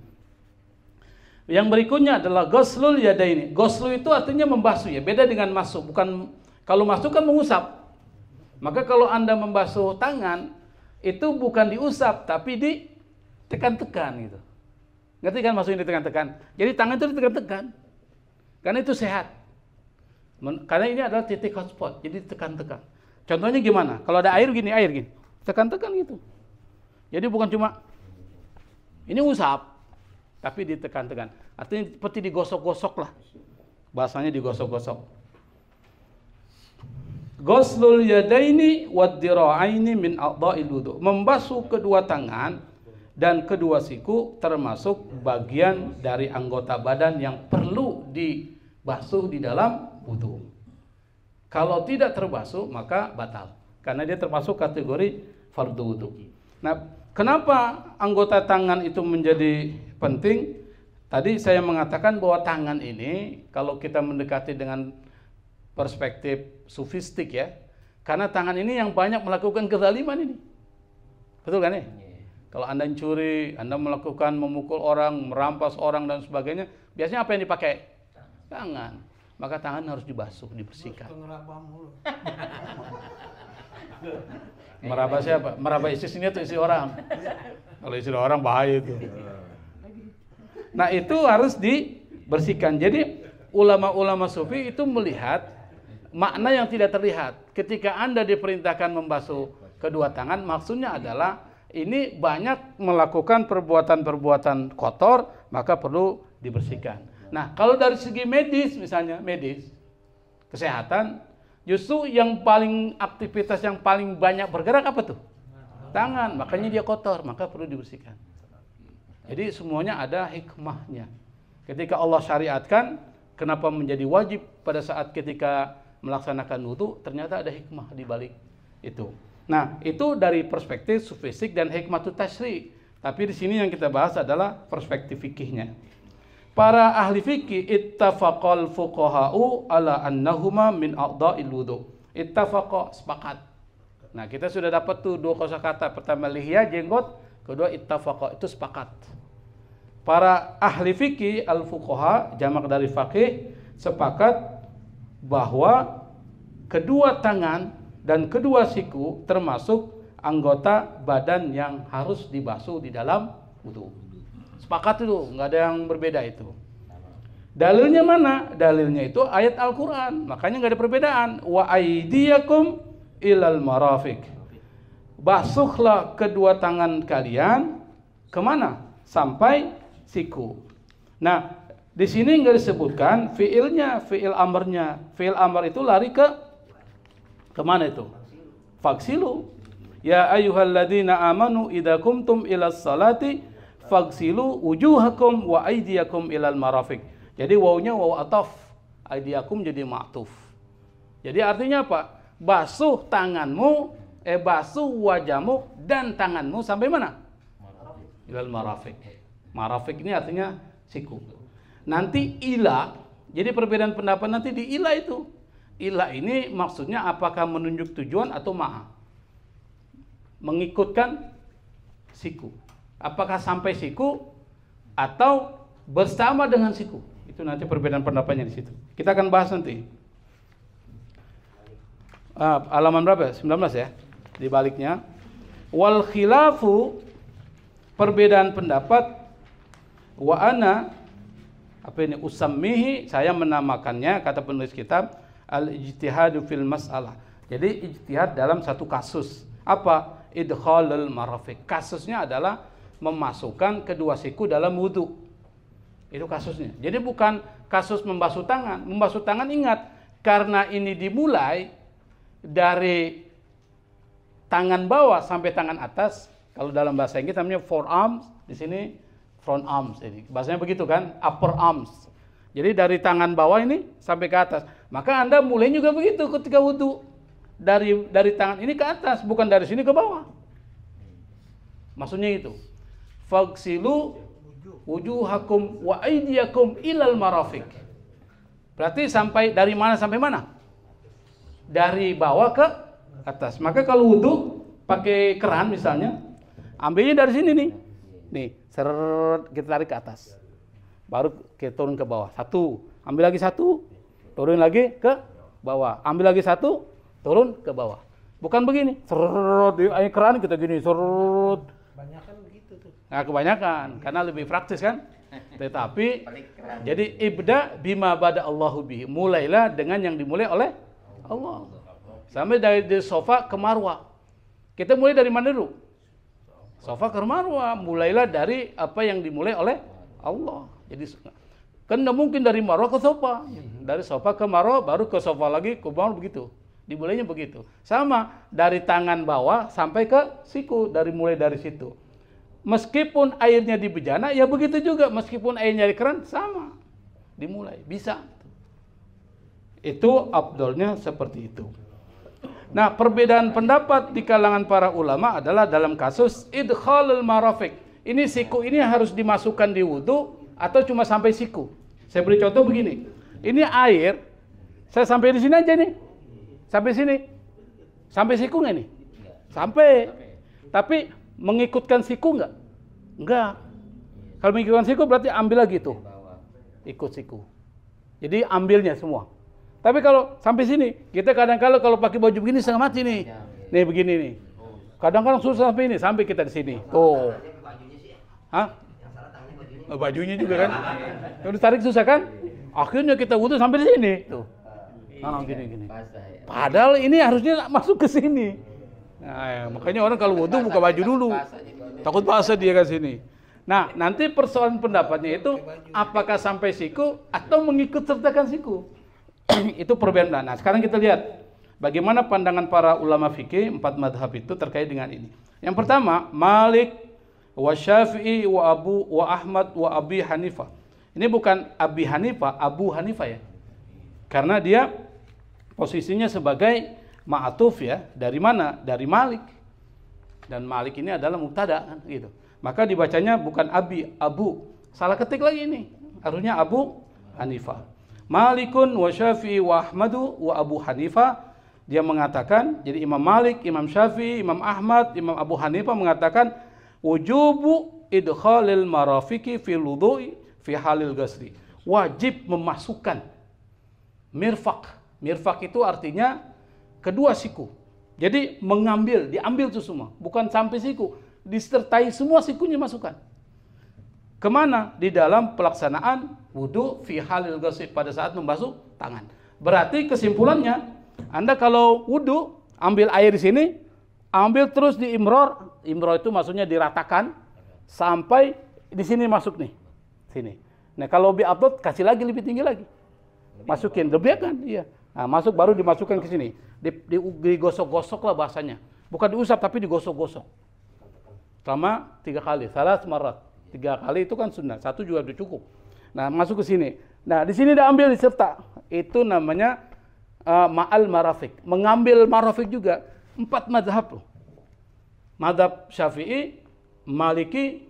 Yang berikutnya adalah ghuslul yadaini. Ghuslu itu artinya membasuh ya, beda dengan masuk. Bukan, kalau masuk kan mengusap. Maka kalau Anda membasuh tangan itu bukan diusap tapi ditekan-tekan gitu. Ngerti kan maksudnya ditekan-tekan? Jadi tangan itu ditekan-tekan. Karena itu sehat. Karena ini adalah titik hotspot, jadi tekan-tekan. Contohnya gimana? Kalau ada air gini, tekan-tekan gitu. Jadi bukan cuma ini usap, tapi ditekan-tekan. Artinya seperti digosok-gosok lah. Bahasanya digosok-gosok. Ghuslul yadaini wadh-dhira'aini min a'dha'il wudhu. Membasuh kedua tangan dan kedua siku termasuk bagian dari anggota badan yang perlu dibasuh di dalam wudhu. Kalau tidak terbasuh maka batal. Karena dia termasuk kategori fardu wudhu. Nah, kenapa anggota tangan itu menjadi penting? Tadi saya mengatakan bahwa tangan ini kalau kita mendekati dengan perspektif sufistik ya, karena tangan ini yang banyak melakukan kezaliman ini. Betul kan ya? Kalau Anda mencuri, Anda melakukan memukul orang, merampas orang dan sebagainya, biasanya apa yang dipakai? Tangan. Maka tangan harus dibasuh, dibersihkan. Meraba siapa? Meraba istrinya atau istri orang? Kalau istri orang bahaya itu. Nah itu harus dibersihkan. Jadi ulama-ulama sufi itu melihat makna yang tidak terlihat. Ketika Anda diperintahkan membasuh kedua tangan, maksudnya adalah ini banyak melakukan perbuatan-perbuatan kotor, maka perlu dibersihkan. Nah, kalau dari segi medis misalnya, medis, kesehatan, justru yang paling aktivitas yang paling banyak bergerak apa tuh? Tangan, makanya dia kotor, maka perlu dibersihkan. Jadi semuanya ada hikmahnya. Ketika Allah syariatkan, kenapa menjadi wajib pada saat ketika melaksanakan wudu, ternyata ada hikmah di balik itu. Nah, itu dari perspektif fisik dan hikmatut tasyri'. Tapi di sini yang kita bahas adalah perspektif fikihnya. Para ahli fikih ittafaqal fuqaha'u ala annahuma min a'dha'il wudu. Ittafaqa, sepakat. Nah, kita sudah dapat tuh dua kosakata. Pertama lihya, jenggot, kedua ittafaqa, itu sepakat. Para ahli fikih al-fuqaha, jamak dari faqih, sepakat bahwa kedua tangan dan kedua siku termasuk anggota badan yang harus dibasuh di dalam wudu. Sepakat itu, nggak ada yang berbeda itu. Dalilnya mana? Dalilnya itu ayat Al-Quran. Makanya nggak ada perbedaan. Wa aidiyakum ilal marafiq. Basuhlah kedua tangan kalian kemana? Sampai siku. Nah, di sini nggak disebutkan fiilnya, fiil amarnya. Fiil amar itu lari kemana itu? Faksilu. Ya ayyuhalladzina amanu idza kumtum ilas salati faksilu wujuhakum wa aydiyakum ilal marafiq. Jadi wawunya waw ataf, aydiyakum jadi ma'tuf. Jadi artinya apa? Basuh tanganmu, basuh wajahmu dan tanganmu sampai mana? Ilal marafiq. Marafiq ini artinya siku. Nanti ila, jadi perbedaan pendapat nanti di ila itu. Ila ini maksudnya apakah menunjuk tujuan atau ma'a? Mengikutkan siku. Apakah sampai siku atau bersama dengan siku? Itu nanti perbedaan pendapatnya di situ. Kita akan bahas nanti. Halaman berapa? 19 ya. Di baliknya. Wal khilafu, perbedaan pendapat, wa ana, apa ini? Usammihi, saya menamakannya, kata penulis kitab, al-ijtihadu fil mas'alah. Jadi ijtihad dalam satu kasus. Apa? Idkhalul marafiq. Kasusnya adalah memasukkan kedua siku dalam wudu. Itu kasusnya. Jadi bukan kasus membasuh tangan. Membasuh tangan ingat, karena ini dimulai dari tangan bawah sampai tangan atas. Kalau dalam bahasa Inggris namanya forearms, di sini front arms. Jadi bahasanya begitu kan? Upper arms. Jadi dari tangan bawah ini sampai ke atas. Maka Anda mulai juga begitu ketika wudu. Dari tangan ini ke atas, bukan dari sini ke bawah. Maksudnya itu. Fagsilu wujuhakum wa aydiyakum ilal marafiq. Berarti sampai dari mana sampai mana? Dari bawah ke atas. Maka kalau wudu pakai keran misalnya, ambilnya dari sini nih. Nih, seret, kita tarik ke atas. Baru kita turun ke bawah. Satu, ambil lagi satu, turun lagi ke bawah. Ambil lagi satu, turun ke bawah. Bukan begini, seret, air keran kita gini, seret. Kebanyakan begitu tuh. Nah, kebanyakan, karena lebih praktis kan. Tetapi, jadi ibda bima bada Allahu bihi. Mulailah dengan yang dimulai oleh Allah. Sampai dari sofa ke marwah. Kita mulai dari mana dulu? Sofa ke marwah. Mulailah dari apa yang dimulai oleh Allah. Jadi kan tidak mungkin dari marwah ke sofa. Dari sofa ke marwah, baru ke sofa lagi, ke bawah begitu. Dimulainya begitu. Sama dari tangan bawah sampai ke siku, mulai dari situ. Meskipun airnya di bejana, ya begitu juga. Meskipun airnya di keran, sama. Dimulai, bisa. Itu afdolnya seperti itu. Nah, perbedaan pendapat di kalangan para ulama adalah dalam kasus idkhalul marafiq. Ini siku ini harus dimasukkan di wudu atau cuma sampai siku. Saya beri contoh begini. Ini air, saya sampai di sini aja nih. Sampai sini. Sampai siku nggak nih? Sampai. Tapi mengikutkan siku nggak? Nggak. Kalau mengikutkan siku berarti ambil lagi tuh. Ikut siku. Jadi ambilnya semua. Tapi kalau sampai sini, kita kadang-kadang kalau pakai baju begini setengah mati nih. Nih begini nih. Kadang-kadang susah sampai ini, sampai kita di sini. Tuh. Hah? Bajunya juga kan. Kalau ditarik susah kan? Akhirnya kita wudu sampai di sini. Tuh. Nah, gini. Basah ya. Padahal ini harusnya masuk ke sini. Nah, ya, makanya orang kalau wudu buka baju dulu. Takut basah dia ke sini. Nah, nanti persoalan pendapatnya itu apakah sampai siku atau mengikut sertakan siku. Itu perbedaan. Nah, sekarang kita lihat bagaimana pandangan para ulama fikih 4 madhab itu terkait dengan ini. Yang pertama, Malik wa Syafi'i wa Ahmad wa Abi Hanifah. Ini bukan Abi Hanifah, Abu Hanifah ya. Karena dia posisinya sebagai ma'atuf ya. Dari mana? Dari Malik. Dan Malik ini adalah mubtada kan gitu. Maka dibacanya bukan Abi, Abu. Salah ketik lagi ini. Harusnya Abu Hanifah. Malikun wa Syafi'i wa Ahmadu wa Abu Hanifah. Dia mengatakan, jadi Imam Malik, Imam Syafi'i, Imam Ahmad, Imam Abu Hanifah mengatakan wujubu idkhalil marafiki fil wudu'i fi halil ghusli. Wajib memasukkan mirfaq. Mirfaq itu artinya kedua siku. Jadi diambil itu semua, bukan sampai siku, disertai semua sikunya masukkan. Kemana? Di dalam pelaksanaan wudu fi halil ghusli, pada saat membasuh tangan. Berarti kesimpulannya, Anda kalau wudu ambil air di sini, ambil terus di imror. Imror itu maksudnya diratakan sampai di sini masuk nih. Sini. Nah, kalau lebih upload kasih lagi lebih tinggi lagi. Masukin lebih kan? Iya. Nah, masuk baru dimasukkan ke sini. Digosok-gosok lah bahasanya. Bukan diusap tapi digosok-gosok. Selama 3 kali. Salah semarat. 3 kali itu kan sunnah. 1 juga udah cukup. Nah, masuk ke sini. Nah, di sini diambil diserta. Itu namanya ma'al marafik. Mengambil marafik juga 4 mazhab loh. Mazhab Syafi'i, Maliki,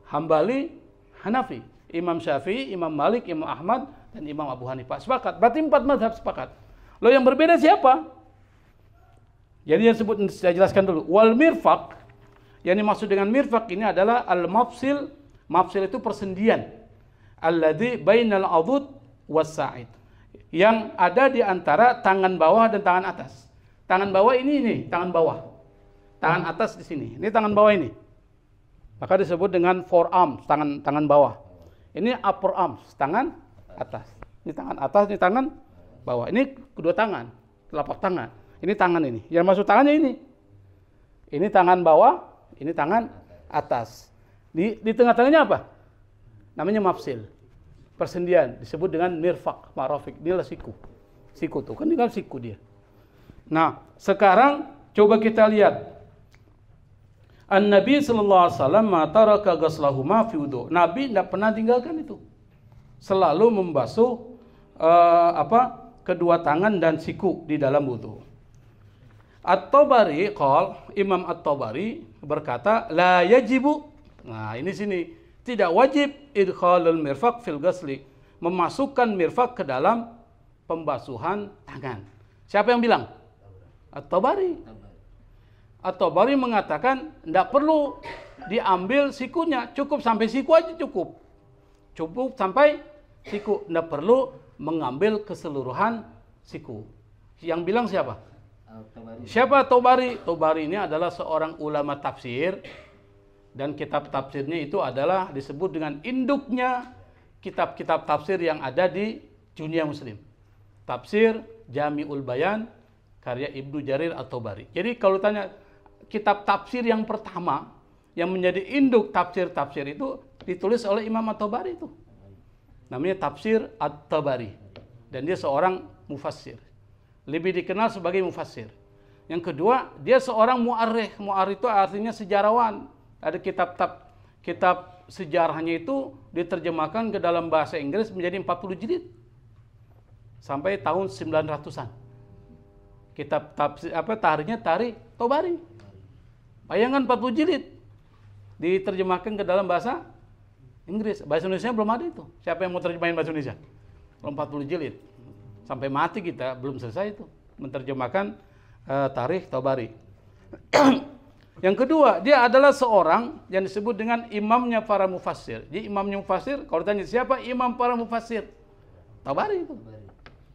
Hambali, Hanafi. Imam Syafi'i, Imam Malik, Imam Ahmad, dan Imam Abu Hanifah. Sepakat. Berarti 4 mazhab sepakat. Loh yang berbeda siapa? Jadi yang sebut saya jelaskan dulu. Wal mirfaq, yang dimaksud dengan mirfaq ini adalah al-mafsil. Mafsil itu persendian. Alladzi bainal adud was sa'id. Yang ada di antara tangan bawah dan tangan atas. Tangan bawah ini tangan bawah. Tangan atas di sini. Ini tangan bawah ini. Maka disebut dengan forearm, tangan bawah. Ini upper arms, tangan atas. Ini tangan atas, ini tangan bawah. Ini kedua tangan, telapak tangan. Ini tangan ini. Yang masuk tangannya ini. Ini tangan bawah, ini tangan atas. Di tengah-tengahnya apa? Namanya mafsil. Persendian, disebut dengan mirfaq, marafik. Inilah siku. Siku tuh, kan ini kan siku dia. Nah, sekarang coba kita lihat. An-Nabi sallallahu alaihi wasallam taraka ghaslahuma fi wudu. Nabi tidak pernah tinggalkan itu. Selalu membasuh kedua tangan dan siku di dalam wudu. At-Tabari Imam At-Tabari berkata la yajibu. Nah, ini sini tidak wajib idkhalul mirfaq fil ghusli. Memasukkan mirfaq ke dalam pembasuhan tangan. Siapa yang bilang? At-Tabari. At-Tabari mengatakan tidak perlu diambil sikunya, cukup sampai siku aja cukup. Cukup sampai siku, tidak perlu mengambil keseluruhan siku. Yang bilang siapa? Siapa At-Tabari? At-Tabari ini adalah seorang ulama tafsir dan kitab tafsirnya itu adalah disebut dengan induknya kitab-kitab tafsir yang ada di dunia muslim. Tafsir Jami'ul Bayan karya Ibnu Jarir At-Tabari. Jadi kalau tanya kitab tafsir yang pertama yang menjadi induk tafsir-tafsir itu ditulis oleh Imam At-Tabari itu. Namanya Tafsir At-Tabari. Dan dia seorang mufassir. Lebih dikenal sebagai mufassir. Yang kedua, dia seorang mu'arrikh. Mu'arrikh itu artinya sejarawan. Ada kitab sejarahnya itu diterjemahkan ke dalam bahasa Inggris menjadi 40 jilid. Sampai tahun 900-an. Kitab tafsir tarikhnya Tarikh Tabari. Bayangkan 40 jilid diterjemahkan ke dalam bahasa Inggris. Bahasa Indonesia belum ada itu. Siapa yang mau terjemahin bahasa Indonesia? Belum 40 jilid. Sampai mati kita belum selesai itu menerjemahkan Tarikh Tabari. Yang kedua, dia adalah seorang yang disebut dengan imamnya para mufassir. Jadi imamnya mufassir, kalau ditanya siapa imam para mufassir? Tabari itu.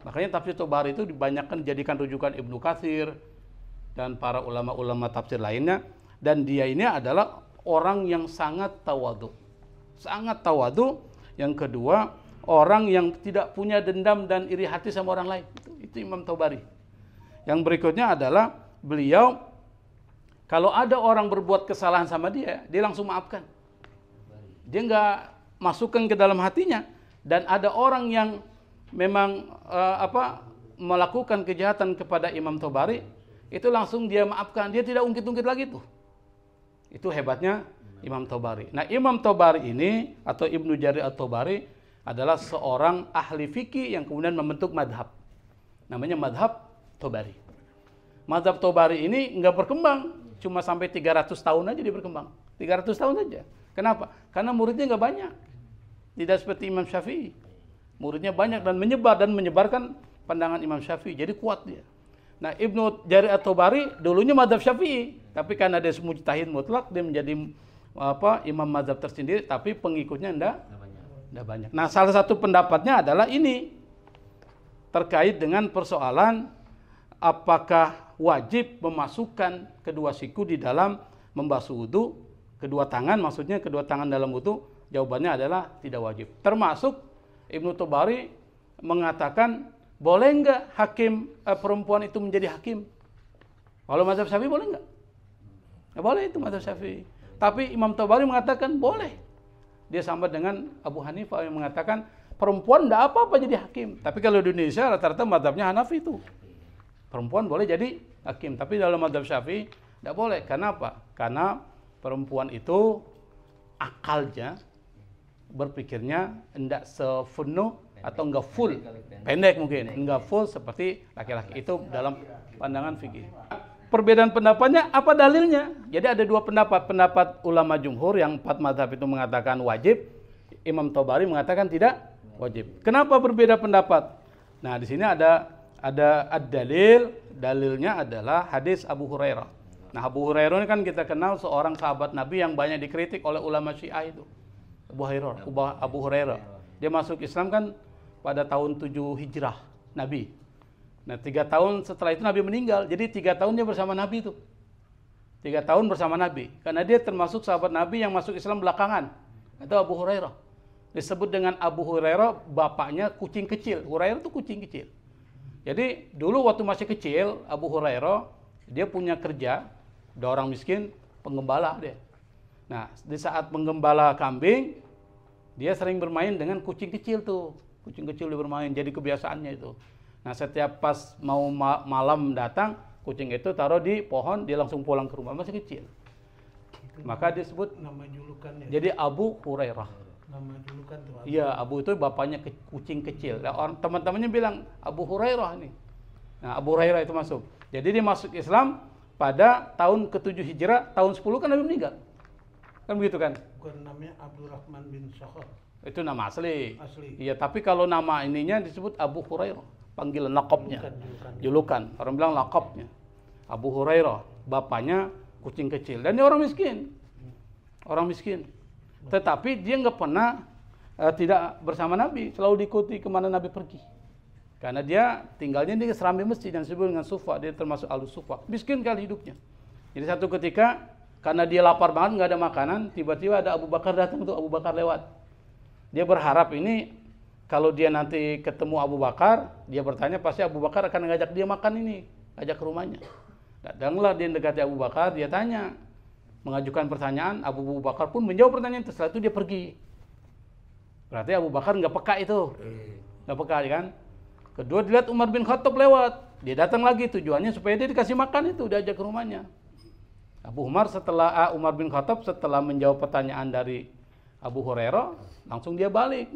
Makanya tafsir Tabari itu dibanyakan dijadikan rujukan Ibnu Katsir dan para ulama-ulama tafsir lainnya. Dan dia ini adalah orang yang sangat tawadu. Sangat tawadu. Yang kedua, orang yang tidak punya dendam dan iri hati sama orang lain. Itu Imam Tabari. Yang berikutnya adalah beliau kalau ada orang berbuat kesalahan sama dia langsung maafkan. Dia nggak masukkan ke dalam hatinya. Dan ada orang yang memang melakukan kejahatan kepada Imam Tabari, itu langsung dia maafkan. Dia tidak ungkit-ungkit lagi tuh. Itu hebatnya Imam Tabari. Nah, Imam Tabari ini atau Ibnu Jarir at-Tabari adalah seorang ahli fikih yang kemudian membentuk madhab. Namanya madhab Tabari. Madhab Tabari ini nggak berkembang, cuma sampai 300 tahun aja dia berkembang. 300 tahun aja. Kenapa? Karena muridnya nggak banyak. Tidak seperti Imam Syafi'i. Muridnya banyak dan menyebarkan pandangan Imam Syafi'i. Jadi kuat dia. Nah, Ibnu Jarir at-Tabari dulunya madhab Syafi'i, tapi karena dia mujtahid mutlak, dia menjadi imam madhab tersendiri, tapi pengikutnya enggak banyak. Nah, salah satu pendapatnya adalah ini terkait dengan persoalan apakah wajib memasukkan kedua siku di dalam membasuh wudu, kedua tangan, maksudnya kedua tangan dalam wudu. Jawabannya adalah tidak wajib. Termasuk Ibnu Tabari mengatakan boleh enggak hakim perempuan itu menjadi hakim? Kalau mazhab Syafi'i boleh enggak? Ya, boleh itu mazhab Syafi'i. Tapi Imam Tabari mengatakan boleh. Dia sama dengan Abu Hanifah yang mengatakan perempuan enggak apa-apa jadi hakim. Tapi kalau di Indonesia rata-rata mazhabnya Hanafi itu. Perempuan boleh jadi hakim. Tapi dalam mazhab Syafi'i enggak boleh. Karena apa? Karena perempuan itu akalnya, berpikirnya enggak sepenuh atau enggak full, pendek mungkin, enggak full seperti laki-laki. Itu dalam pandangan fikih. Perbedaan pendapatnya apa dalilnya? Jadi ada dua pendapat. Pendapat ulama jumhur yang 4 mazhab itu mengatakan wajib, Imam Tabari mengatakan tidak wajib. Kenapa berbeda pendapat? Nah, di sini ada ad-dalil. Dalilnya adalah hadis Abu Hurairah. Nah, Abu Hurairah ini kan kita kenal seorang sahabat Nabi yang banyak dikritik oleh ulama Syiah itu. Abu Hurairah. Dia masuk Islam kan pada tahun 7 Hijrah Nabi. Nah, 3 tahun setelah itu Nabi meninggal. Jadi 3 tahun dia bersama Nabi itu. 3 tahun bersama Nabi. Karena dia termasuk sahabat Nabi yang masuk Islam belakangan. Itu Abu Hurairah. Disebut dengan Abu Hurairah, bapaknya kucing kecil. Hurairah itu kucing kecil. Jadi dulu waktu masih kecil, Abu Hurairah dia punya kerja, ada orang miskin, penggembala dia. Nah, di saat menggembala kambing, dia sering bermain dengan kucing kecil tuh. Kucing kecil dia bermain, jadi kebiasaannya itu. Nah, setiap pas mau malam datang, kucing itu taruh di pohon, dia langsung pulang ke rumah, masih kecil. Maka disebut nama julukannya. Jadi Abu Hurairah. Nama julukan tuh. Iya, Abu itu bapaknya kucing kecil. Nah, orang teman-temannya bilang Abu Hurairah ini. Nah, Abu Hurairah itu masuk. Jadi dia masuk Islam pada tahun ke-7 Hijrah, tahun 10 kan Nabi meninggal. Kan begitu kan? Bukan namanya Abdurrahman bin Sakhar. Itu nama asli. Asli. Iya, tapi kalau nama ininya disebut Abu Hurairah, panggilan lakopnya. Julukan. Orang bilang lakopnya. Abu Hurairah, bapaknya kucing kecil. Dan dia orang miskin. Orang miskin. Tetapi dia nggak pernah tidak bersama Nabi, selalu diikuti kemana Nabi pergi. Karena dia tinggalnya di serambi masjid yang disebut dengan Sufa, dia termasuk Ahlus Sufa. Miskin kali hidupnya. Jadi satu ketika karena dia lapar banget, nggak ada makanan, tiba-tiba ada Abu Bakar datang tuh, Abu Bakar lewat. Dia berharap ini kalau dia nanti ketemu Abu Bakar, dia bertanya pasti Abu Bakar akan ngajak dia makan ini, ajak ke rumahnya. Datanglah dia mendekati Abu Bakar, dia tanya, mengajukan pertanyaan, Abu Bakar pun menjawab pertanyaan itu. Setelah itu dia pergi. Berarti Abu Bakar nggak peka itu, nggak peka kan? Kedua dilihat Umar bin Khattab lewat, dia datang lagi tujuannya supaya dia dikasih makan itu, diajak ke rumahnya. Umar bin Khattab setelah menjawab pertanyaan dari Abu Hurairah, langsung dia balik.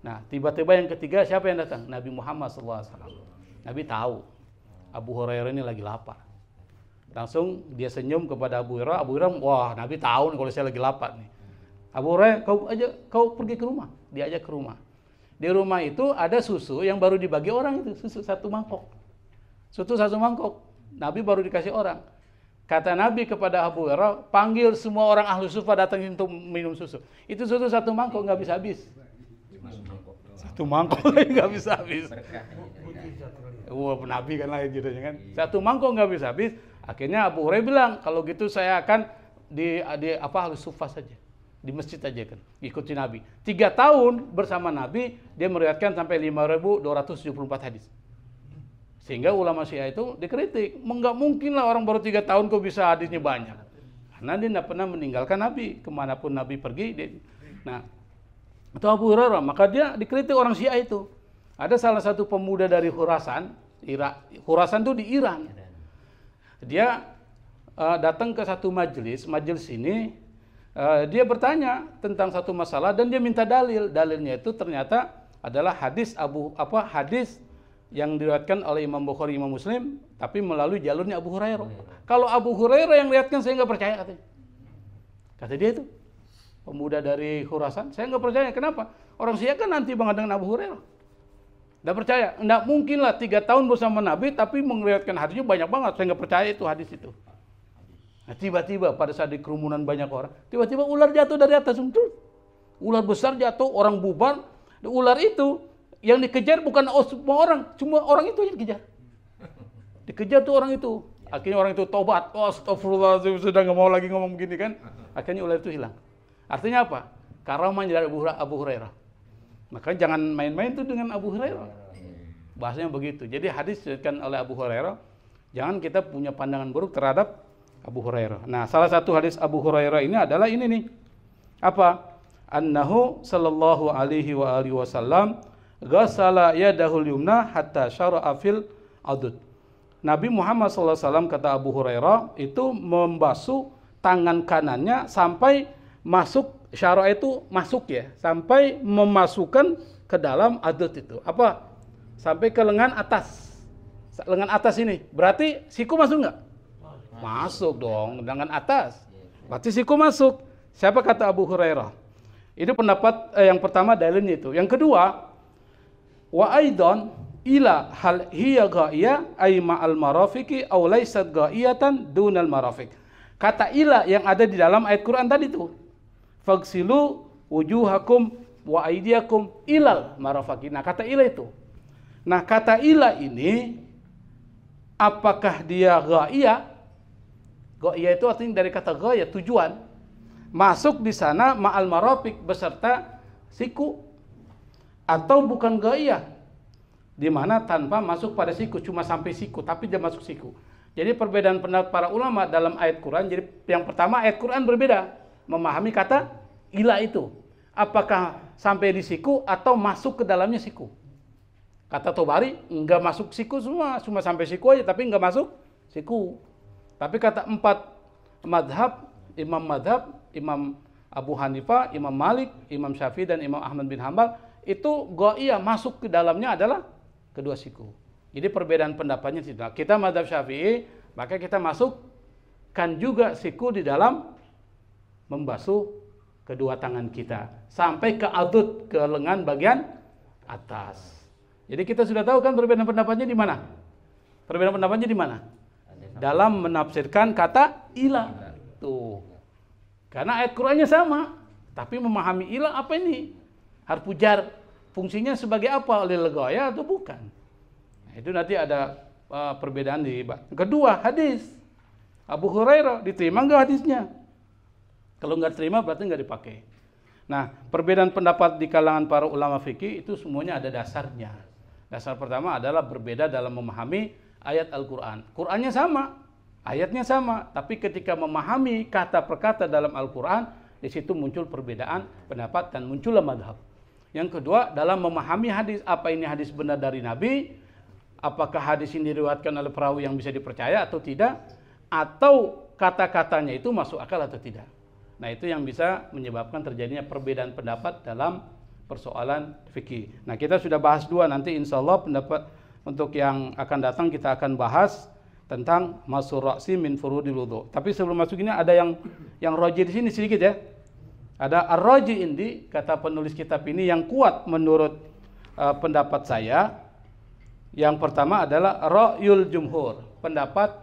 Nah, tiba-tiba yang ketiga siapa yang datang? Nabi Muhammad SAW. Nabi tahu Abu Hurairah ini lagi lapar. Langsung dia senyum kepada Abu Hurairah. Abu Hurairah, wah Nabi tahu nih kalau saya lagi lapar nih. Abu Hurairah, kau pergi ke rumah. Diajak ke rumah. Di rumah itu ada susu yang baru dibagi orang itu, susu 1 mangkok. Susu 1 mangkok. Nabi baru dikasih orang. Kata Nabi kepada Abu Hurairah, panggil semua orang ahlu sufa datang untuk minum susu. Itu susu 1 mangkok nggak bisa habis. 1 mangkok nggak bisa habis. Wah, Nabi kan lah gitu kan. 1 mangkok nggak bisa habis. Akhirnya Abu Hurairah bilang, kalau gitu saya akan di ahlu sufa saja. Di masjid aja kan, ikuti Nabi. 3 tahun bersama Nabi, dia meriwayatkan sampai 5.274 hadis. Sehingga ulama Syiah itu dikritik. Enggak mungkin lah orang baru 3 tahun kok bisa hadisnya banyak. Karena dia tidak pernah meninggalkan Nabi. Kemanapun Nabi pergi. Nah, itu Abu Hurairah. Maka dia dikritik orang Syiah itu. Ada salah satu pemuda dari Khurasan. Khurasan itu di Iran. Dia datang ke satu majelis ini dia bertanya tentang satu masalah dan dia minta dalil. Dalilnya itu ternyata adalah hadis hadis yang diriwayatkan oleh Imam Bukhari, Imam Muslim, tapi melalui jalurnya Abu Hurairah. Kalau Abu Hurairah yang riwayatkan, saya nggak percaya katanya. Kata dia itu, pemuda dari Khurasan, saya nggak percaya. Kenapa? Orang Syiah kan nanti banget dengan Abu Hurairah. Nggak percaya. Nggak mungkin lah 3 tahun bersama Nabi, tapi meriwayatkan hadisnya banyak banget. Saya nggak percaya itu hadis itu. Nah, tiba-tiba pada saat di kerumunan banyak orang, tiba-tiba ular jatuh dari atas. Ular besar jatuh, orang bubar. Ular itu yang dikejar bukan semua orang, cuma orang itu yang dikejar. Dikejar tuh orang itu. Akhirnya orang itu tobat. Oh, astagfirullahaladzim, sudah nggak mau lagi ngomong begini kan. Akhirnya ular itu hilang. Artinya apa? Karamahnya dari Abu Hurairah. Makanya jangan main-main tuh dengan Abu Hurairah. Bahasanya begitu. Jadi hadis diriwayatkan oleh Abu Hurairah. Jangan kita punya pandangan buruk terhadap Abu Hurairah. Nah, salah satu hadis Abu Hurairah ini adalah ini nih. Apa? Annahu sallallahu alaihi wa alihi wasallam ghassala yadahul yumna hatta syara'a fil adud. Nabi Muhammad SAW, kata Abu Hurairah, itu membasuh tangan kanannya sampai masuk, syara' itu masuk ya, sampai memasukkan ke dalam adud itu. Apa? Sampai ke lengan atas. Lengan atas ini. Berarti siku masuk nggak? Masuk dong, lengan atas. Berarti siku masuk. Siapa kata Abu Hurairah? Itu pendapat yang pertama, dalilnya itu. Yang kedua, wa aidan ila hal hiya ghaiyah ay ma'al marafiqi aw laysat ghaiyatan dunal marafiq. Kata ila yang ada di dalam ayat Quran tadi itu. Fagsilu wujuhakum wa aydiyakum ilal marafiqi. Nah, kata ila itu. Nah, kata ila ini apakah dia ghaiyah? Ghaiyah itu artinya dari kata ghaya, tujuan. Masuk di sana ma'al marafiq beserta siku, atau bukan ghaiyah, di mana tanpa masuk pada siku, cuma sampai siku tapi dia masuk siku. Jadi perbedaan pendapat para ulama dalam ayat Quran. Jadi yang pertama, ayat Quran berbeda memahami kata ila itu. Apakah sampai di siku atau masuk ke dalamnya siku? Kata Tobari, enggak masuk siku semua, cuma sampai siku aja tapi enggak masuk siku. Tapi kata 4 madhab, Imam Abu Hanifah, Imam Malik, Imam Syafi'i dan Imam Ahmad bin Hanbal, itu ghaiyah, masuk ke dalamnya adalah kedua siku. Jadi perbedaan pendapatnya situ. Kita mazhab Syafi'i, maka kita masukkan juga siku di dalam membasuh kedua tangan kita sampai ke adud, ke lengan bagian atas. Jadi kita sudah tahu kan perbedaan pendapatnya di mana? Perbedaan pendapatnya di mana? Dalam menafsirkan kata ila. Tuh. Karena ayat Qur'annya sama, tapi memahami ila apa ini? Harfu jar, fungsinya sebagai apa? Lil ghaya atau bukan? Nah, itu nanti ada perbedaan di kedua hadis. Abu Hurairah diterima enggak hadisnya? Kalau enggak terima berarti enggak dipakai. Nah, perbedaan pendapat di kalangan para ulama fikih itu semuanya ada dasarnya. Dasar pertama adalah berbeda dalam memahami ayat Al-Qur'an. Qur'annya sama, ayatnya sama, tapi ketika memahami kata per kata dalam Al-Qur'an, di situ muncul perbedaan pendapat dan muncullah madhab. Yang kedua, dalam memahami hadis, apa ini hadis benar dari Nabi? Apakah hadis ini diriwayatkan oleh perawi yang bisa dipercaya atau tidak? Atau kata-katanya itu masuk akal atau tidak? Nah, itu yang bisa menyebabkan terjadinya perbedaan pendapat dalam persoalan fikih. Nah, kita sudah bahas dua, nanti insya Allah pendapat untuk yang akan datang kita akan bahas tentang masur ra'si min furudil wudu. Tapi sebelum masuk ini ada yang roji di sini sedikit ya. Ada ar-roji indi, kata penulis kitab ini yang kuat menurut pendapat saya. Yang pertama adalah ra'yul jumhur, pendapat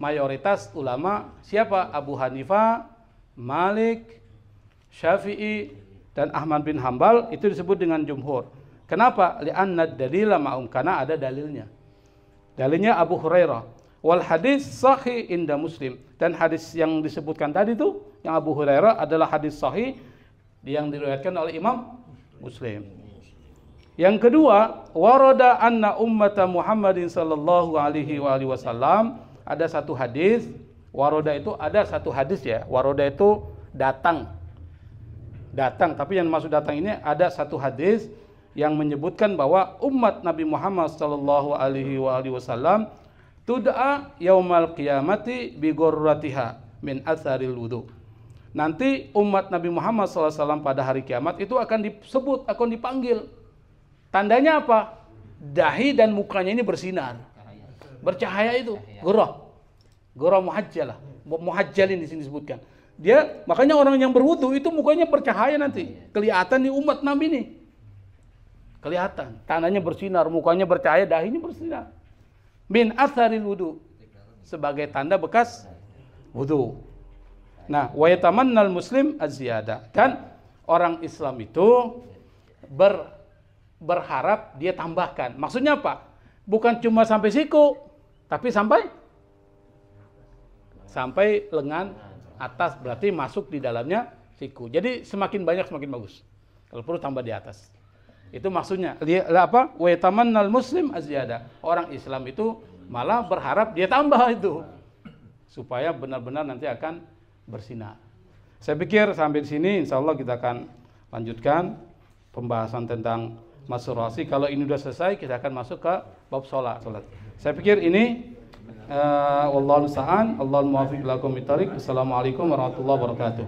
mayoritas ulama. Siapa? Abu Hanifah, Malik, Syafi'i, dan Ahmad bin Hanbal, itu disebut dengan jumhur. Kenapa? Li'anna dalila ma'um, karena ada dalilnya. Dalilnya Abu Hurairah. Wal hadis sahih inda Muslim, dan hadis yang disebutkan tadi itu yang Abu Hurairah adalah hadis sahih yang diriwayatkan oleh Imam Muslim. Yang kedua, warada anna ummata Muhammadin sallallahu alaihi wasallam, ada satu hadis, warada itu ada satu hadis ya. Warada itu datang. Datang, tapi yang maksud datang ini ada satu hadis yang menyebutkan bahwa umat Nabi Muhammad sallallahu alaihi wasallam tud'a yaumal qiyamati bi ghurratiha min atharil wudu. Nanti umat Nabi Muhammad SAW pada hari kiamat itu akan disebut, akan dipanggil. Tandanya apa? Dahi dan mukanya ini bersinar, bercahaya itu, ghurrah muhajjalah, muhajjalin di sini disebutkan. Dia makanya orang yang berwudu itu mukanya bercahaya nanti, kelihatan di umat Nabi ini, kelihatan, tandanya bersinar, mukanya bercahaya, dahinya bersinar. Min atharil wudu, sebagai tanda bekas wudu. Nah, wa yatamannal muslim az-ziyada, dan orang Islam itu berharap dia tambahkan. Maksudnya apa? Bukan cuma sampai siku, tapi sampai lengan atas, berarti masuk di dalamnya siku. Jadi semakin banyak semakin bagus. Kalau perlu tambah di atas. Itu maksudnya. Apa? Wa yatamannal muslim az-ziyada. Orang Islam itu malah berharap dia tambah itu, supaya benar-benar nanti akan bersinar. Saya pikir sampai di sini insya Allah kita akan lanjutkan pembahasan tentang masturbasi. Kalau ini sudah selesai, kita akan masuk ke bab sholat. Saya pikir ini wallahu musta'an, Allahul muwaffiq ila aqwamit thoriq. Assalamualaikum warahmatullahi wabarakatuh.